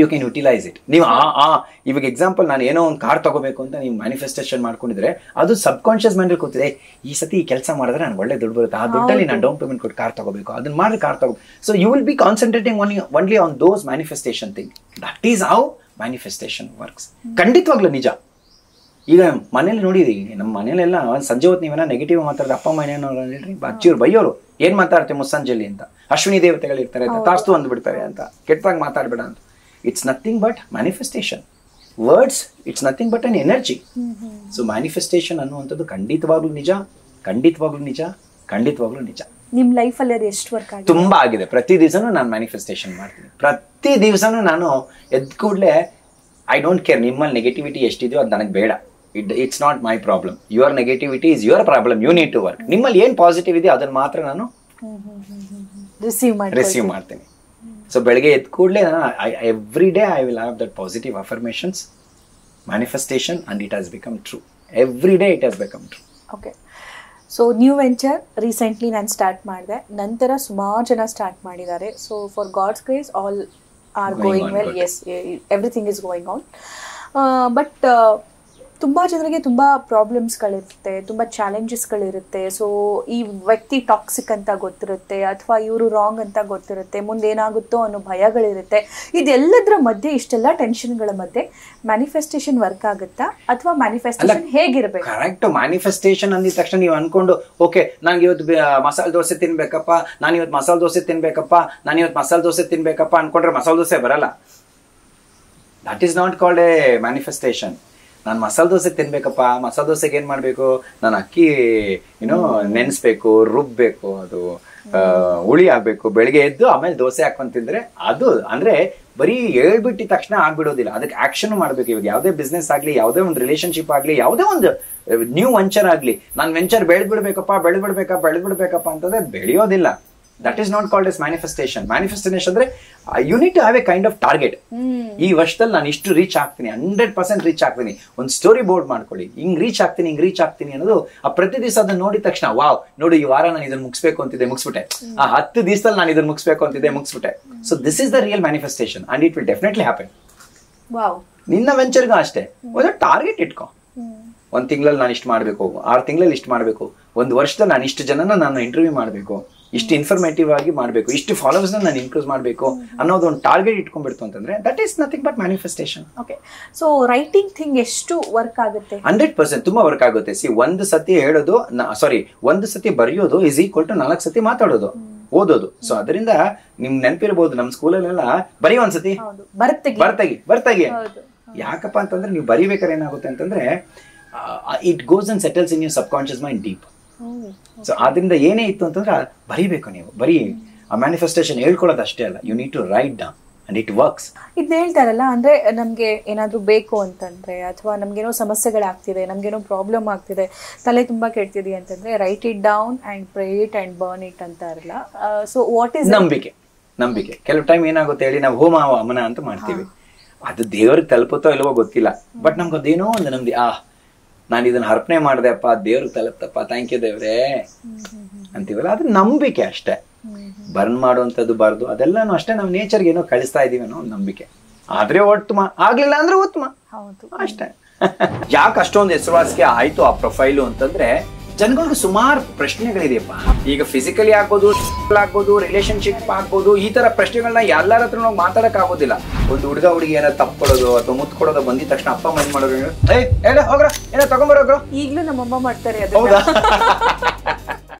ಯು ಕ್ಯಾನ್ ಯುಟಿಲೈಸ್ ಇಟ್. ನೀವು ಇವಾಗ ಎಕ್ಸಾಂಪಲ್, ನಾನು ಏನೋ ಒಂದು ಕಾರ್ ತಗೋಬೇಕು ಅಂತ ನೀವು ಮ್ಯಾನಿಫೆಸ್ಟೇಷನ್ ಮಾಡ್ಕೊಂಡಿದ್ರೆ ಅದು ಸಬ್ ಕಾನ್ಶಿಯಸ್ ಮೈಂಡ್ ಅಲ್ಲಿ ಕೂತಿದೆ. ಈ ಸತಿ ಈ ಕೆಲಸ ಮಾಡಿದ್ರೆ ನಾನು ಒಳ್ಳೆ ದುಡ್ಡು ಬರುತ್ತೆ, ಆ ದುಡ್ಡಲ್ಲಿ ನಾನು ಡೌನ್ ಪೇಮೆಂಟ್ ಕೊಟ್ಟು ಕಾರ್ ತಗೋಬೇಕು, ಅದನ್ನ ಮಾಡಿ ಕಾರ್ ತಗೋ. So you will be concentrating only on those manifestation thing. That is how manifestation works. ಖಂಡಿತವಾಗ್ಲೂ ನಿಜ. ಈಗ ಮನೇಲಿ ನೋಡಿದ್ರಿ, ನಮ್ಮ ಮನೇಲೆಲ್ಲ ಸಂಜೆ ಹೊತ್ತು ನೀವೆಲ್ಲ ನೆಗೆಟಿವ್ ಮಾತಾಡಿದ್ರೆ ಅಪ್ಪ ಅಮ್ಮ ಏನೇನೋ ಹೇಳ್ರಿ, ಬಚ್ಚಿವ್ರು ಬೈಯೋರು, ಏನ್ ಮಾತಾಡ್ತೀವಿ ಮುಸ್ಸಂಜೆಲಿ ಅಂತ, ಅಶ್ವಿನಿ ದೇವತೆಗಳು ಇರ್ತಾರೆ ಅಂತ, ತಾಸ್ತು ಅಂದ್ಬಿಡ್ತಾರೆ ಅಂತ, ಕೆಟ್ಟದಾಗ ಮಾತಾಡ್ಬೇಡ ಅಂತ. It's nothing but manifestation. Words, it's nothing but an energy. So manifestation ಅನ್ನುವಂಥದ್ದು ಖಂಡಿತವಾಗ್ಲೂ ನಿಜ. ನಿಮ್ ಲೈಫ್ ಅಲ್ಲಿ ಅದು ಎಷ್ಟು ವರ್ಕ್ ಆಗಿದೆ? ತುಂಬಾ ಆಗಿದೆ. ಪ್ರತಿ ದಿವಸನೂ ನಾನು ಮ್ಯಾನಿಫೆಸ್ಟೇಷನ್ ಮಾಡ್ತೀನಿ. ಪ್ರತಿ ದಿವಸನೂ ನಾನು ಎದ್ದ ಕೂಡಲೇ ಐ ಡೋಂಟ್ ಕೇರ್ ನಿಮ್ಮಲ್ಲಿ ನೆಗೆಟಿವಿಟಿ ಎಷ್ಟಿದೆಯೋ ಅದು ನನಗೆ ಬೇಡ. It's not my problem. Your negativity is your problem. You need to work. ನಿಮ್ಮಲ್ಲಿ ಏನ್ ಪಾಸಿಟಿವ್ ಇದೆಯೋ ಅದನ್ನ ಮಾತ್ರ ನಾನು ರಿಸೀವ್ ಮಾಡ್ತೀನಿ. ಸೊ ಬೆಳಗ್ಗೆ ಎದ್ದ ಕೂಡಲೇ every day I will have that positive affirmations, manifestation, and it has become true. Every day it has become true. Okay. So new venture recently ನಾನು ಸ್ಟಾರ್ಟ್ ಮಾಡಿದೆ, ನಂತರ ಸುಮಾರು ಜನ ಸ್ಟಾರ್ಟ್ ಮಾಡಿದ್ದಾರೆ. So for God's grace all are going well. Yes, everything is going on. But ತುಂಬ ಜನರಿಗೆ ತುಂಬ ಪ್ರಾಬ್ಲಮ್ಸ್ಗಳಿರುತ್ತೆ, ತುಂಬ ಚಾಲೆಂಜಸ್ಗಳಿರುತ್ತೆ. ಸೊ ಈ ವ್ಯಕ್ತಿ ಟಾಕ್ಸಿಕ್ ಅಂತ ಗೊತ್ತಿರುತ್ತೆ, ಅಥವಾ ಇವರು ರಾಂಗ್ ಅಂತ ಗೊತ್ತಿರುತ್ತೆ, ಮುಂದೆ ಏನಾಗುತ್ತೋ ಅನ್ನೋ ಭಯಗಳಿರುತ್ತೆ. ಇದೆಲ್ಲದರ ಮಧ್ಯೆ, ಇಷ್ಟೆಲ್ಲ ಟೆನ್ಷನ್ಗಳ ಮಧ್ಯೆ ಮ್ಯಾನಿಫೆಸ್ಟೇಷನ್ ವರ್ಕ್ ಆಗುತ್ತಾ, ಅಥವಾ ಮ್ಯಾನಿಫೆಸ್ಟೇಷನ್ ಹೇಗಿರ್ಬೇಕು? ಕರೆಕ್ಟ್. ಮ್ಯಾನಿಫೆಸ್ಟೇಷನ್ ಅಂದಿದ ತಕ್ಷಣ ನೀವು ಅನ್ಕೊಂಡು ಓಕೆ ನಂಗೆ ಇವತ್ತು ಮಸಾಲೆ ದೋಸೆ ತಿನ್ಬೇಕಪ್ಪ, ನಾನು ಇವತ್ತು ಮಸಾಲೆ ದೋಸೆ ತಿನ್ಬೇಕಪ್ಪ, ನಾನು ಇವತ್ತು ಮಸಾಲೆ ದೋಸೆ ತಿನ್ಬೇಕಪ್ಪ ಅನ್ಕೊಂಡ್ರೆ ಮಸಾಲೆ ದೋಸೆ ಬರಲ್ಲ. That is not called A manifestation. ನಾನು ಮಸಾಲೆ ದೋಸೆ ತಿನ್ಬೇಕಪ್ಪ, ಮಸಾಲೆ ದೋಸೆಗೆ ಏನ್ ಮಾಡ್ಬೇಕು, ನಾನು ಅಕ್ಕಿ ನೆನೆಸ್ಬೇಕು, ರುಬ್ಬೇಕು, ಅದು ಹುಳಿ ಆಗ್ಬೇಕು, ಬೆಳಿಗ್ಗೆ ಎದ್ದು ಆಮೇಲೆ ದೋಸೆ ಹಾಕೊಂಡ್ ತಿಂದ್ರೆ ಅದು ಅಂದ್ರೆ ಬರೀ ಹೇಳ್ಬಿಟ್ಟಿದ ತಕ್ಷಣ ಆಗ್ಬಿಡೋದಿಲ್ಲ, ಅದಕ್ಕೆ ಆಕ್ಷನ್ ಮಾಡ್ಬೇಕು. ಇವಾಗ ಯಾವುದೇ ಬಿಸ್ನೆಸ್ ಆಗ್ಲಿ, ಯಾವುದೇ ಒಂದು ರಿಲೇಶನ್ಶಿಪ್ ಆಗ್ಲಿ, ಯಾವುದೇ ಒಂದು ನ್ಯೂ ವೆಂಚರ್ ಆಗ್ಲಿ, ನಾನು ವೆಂಚರ್ ಬೆಳೆದ್ಬಿಡ್ಬೇಕಪ್ಪ ಅಂತಂದ್ರೆ ಬೆಳೆಯೋದಿಲ್ಲ. That is not called as manifestation. Manifestation ಅಂದ್ರೆ you need to have a kind of target. ಈ ವರ್ಷದಲ್ಲಿ ನಾನು ಇಷ್ಟು ರೀಚ್ ಆಗ್ತೀನಿ, 100% ರೀಚ್ ಆಗ್ತೀನಿ. ಒಂದು ಸ್ಟೋರಿ ಬೋರ್ಡ್ ಮಾಡ್ಕೊಳ್ಳಿ, ಹಿಂಗ್ ರೀಚ್ ಆಗ್ತೀನಿ ಅನ್ನೋದು ಆ ಪ್ರತಿ ದಿವಸ ಅದನ್ನ ನೋಡಿದ ತಕ್ಷಣ ವಾವ್ ನೋಡಿ ಈ ವಾರ ನಾನು ಇದನ್ನ ಮುಗಿಸ್ಬೇಕು ಅಂತಿದ್ದೆ, ಮುಗಿಸ್ಬಿಟ್ಟೆ. ಆ 10 ದಿವಸದಲ್ಲಿ ನಾನು ಇದನ್ನ ಮುಗಿಸ್ಬೇಕು ಅಂತಿದ್ದೆ, ಮುಗಿಸ್ಬಿಟ್ಟೆ. So this is the real manifestation and it will definitely happen. ನಿನ್ನ ವೆಂಚರ್ಗೂ ಅಷ್ಟೇ ಒಂದು ಟಾರ್ಗೆಟ್ ಇಟ್ಕೊ. 1 ತಿಂಗಳಲ್ಲಿ ನಾನು ಇಷ್ಟು ಮಾಡಬೇಕು, 6 ತಿಂಗಳಲ್ಲಿ ಇಷ್ಟು ಮಾಡಬೇಕು, 1 ವರ್ಷದಲ್ಲಿ ನಾನು ಇಷ್ಟು ಜನನ ನಾನು ಇಂಟರ್ವ್ಯೂ ಮಾಡಬೇಕು, ಇಷ್ಟು ಇನ್ಫಾರ್ಮೇಟಿವ್ ಆಗಿ ಮಾಡಬೇಕು, ಇಷ್ಟು ಫಾಲೋವರ್ಸ್ ನಾನು ಇನ್ಕ್ರೀಸ್ ಮಾಡಬೇಕು ಅನ್ನೋದು ಒಂದು ಟಾರ್ಗೆಟ್ ಇಟ್ಕೊಂಡ್ಬಿಡ್ತು ಅಂತಂದ್ರೆ that is nothing but manifestation. Okay, so writing thing ಎಷ್ಟು ವರ್ಕ್ ಆಗುತ್ತೆ? 100% ತುಂಬಾ ವರ್ಕ್ ಆಗುತ್ತೆ. ಒಂದು ಸತಿ ಹೇಳೋದು, ಒಂದು ಸತಿ ಬರೆಯೋದು ಈಸ್ ಈಕ್ವಲ್ ಟು 4 ಸತಿ ಮಾತಾಡೋದು, ಓದೋದು. ಸೊ ಅದರಿಂದ ನಿಮ್ ನೆನಪಿರ್ಬೋದು, ನಮ್ ಸ್ಕೂಲಲ್ಲೆಲ್ಲ ಬರೀ ಒಂದ್ಸತಿ ಬರ್ತಾಗಿ. ಯಾಕಪ್ಪ ಅಂತಂದ್ರೆ ನೀವು ಬರಿಬೇಕಾದ್ರೆ ಏನಾಗುತ್ತೆ ಅಂತಂದ್ರೆ it goes and settles in your sub conscious mind deep. So ಅದರಿಂದ ಏನೇ ಇತ್ತು ಅಂತಂದ್ರೆ ಬರೀಬೇಕು. ನೀವು ಬರೀ ಆ ಮ್ಯಾನಿಫೆಸ್ಟೇಷನ್ ಹೇಳ್ಕೊಳ್ಳೋದು ಅಷ್ಟೇ ಅಲ್ಲ, you need to write down and it works. ಇದನ್ನ ಹೇಳ್ತಾರಲ್ಲ, ಅಂದ್ರೆ ನಮ್ಗೆ ಏನಾದ್ರು ಬೇಕು ಅಂತಂದ್ರೆ, ಅಥವಾ ನಮ್ಗೇನೋ ಸಮಸ್ಯೆಗಳಾಗ್ತಿದೆ, ನಮ್ಗೇನೋ ಪ್ರಾಬ್ಲಮ್ ಆಗ್ತಿದೆ, ತಲೆ ತುಂಬಾ ಕೆಡ್ತಿದೆ ಅಂತಂದ್ರೆ write it down and pray it and burn it ಅಂತಾರಲ್ಲ. ಸೊ ವಾಟ್ ಇಸ್ ನಂಬಿಕೆ. ಕೆಲವು ಟೈಮ್ ಏನಾಗುತ್ತೆ ಹೇಳಿ, ನಾವು ಹೋಮ ಹವನ ಅಂತ ಮಾಡ್ತೀವಿ, ಅದು ದೇವ್ರಿಗೆ ತಲುಪುತ್ತೋ ಇಲ್ವೋ ಗೊತ್ತಿಲ್ಲ, ಬಟ್ ನಮ್ಗೆ ಅದೇನೋ ಒಂದು ನಮ್ದು ನಾನು ಇದನ್ನ ಅರ್ಪಣೆ ಮಾಡಿದೆ ಅಪ್ಪ, ದೇವ್ರಿಗೆ ತಲುಪ್ತಪ್ಪ, ಥ್ಯಾಂಕ್ ಯು ದೇವ್ರೇ ಅಂತೀವಲ್ಲ, ಅದು ನಂಬಿಕೆ ಅಷ್ಟೇ. ಬರ್ನ್ ಮಾಡುವಂಥದ್ದು ಬಾರ್ದು, ಅದೆಲ್ಲಾನು ಅಷ್ಟೇ. ನಾವು ನೇಚರ್ಗೆ ಏನೋ ಕಳಿಸ್ತಾ ಇದೀವಿ ಅನ್ನೋ ನಂಬಿಕೆ. ಆದ್ರೆ ಉತ್ತಮ, ಆಗ್ಲಿಲ್ಲ ಅಂದ್ರೆ ಉತ್ತಮ ಅಷ್ಟೇ. ಯಾಕೆ ಅಷ್ಟೊಂದು ಹೆಸರುವಾಸಿಗೆ ಆಯ್ತು ಆ ಪ್ರೊಫೈಲು ಅಂತಂದ್ರೆ ಜನಗಳಿಗೆ ಸುಮಾರು ಪ್ರಶ್ನೆಗಳಿದೆಯಪ್ಪ. ಈಗ ಫಿಸಿಕಲಿ ಆಗ್ಬೋದು, ರಿಲೇಶನ್ಶಿಪ್ ಆಗ್ಬೋದು, ಈ ತರ ಪ್ರಶ್ನೆಗಳನ್ನ ಎಲ್ಲರ ಹತ್ರ ನಾವು ಮಾತಾಡಕ್ ಆಗೋದಿಲ್ಲ. ಒಂದು ಹುಡುಗಿ ಏನೋ ತಪ್ಕೊಡೋದು ಅಥವಾ ಮುತ್ತು ಕೊಡೋದು ಬಂದಿದ ತಕ್ಷಣ ಅಪ್ಪ ಮನೆ ಮಾಡೋರು ಹೋಗ್ರ ಏನೋ ತಗೊಂಬರೋಗ್ರು, ಈಗ್ಲೂ ನಮ್ಮಮ್ಮ ಮಾಡ್ತಾರೆ. ಹೌದಾ?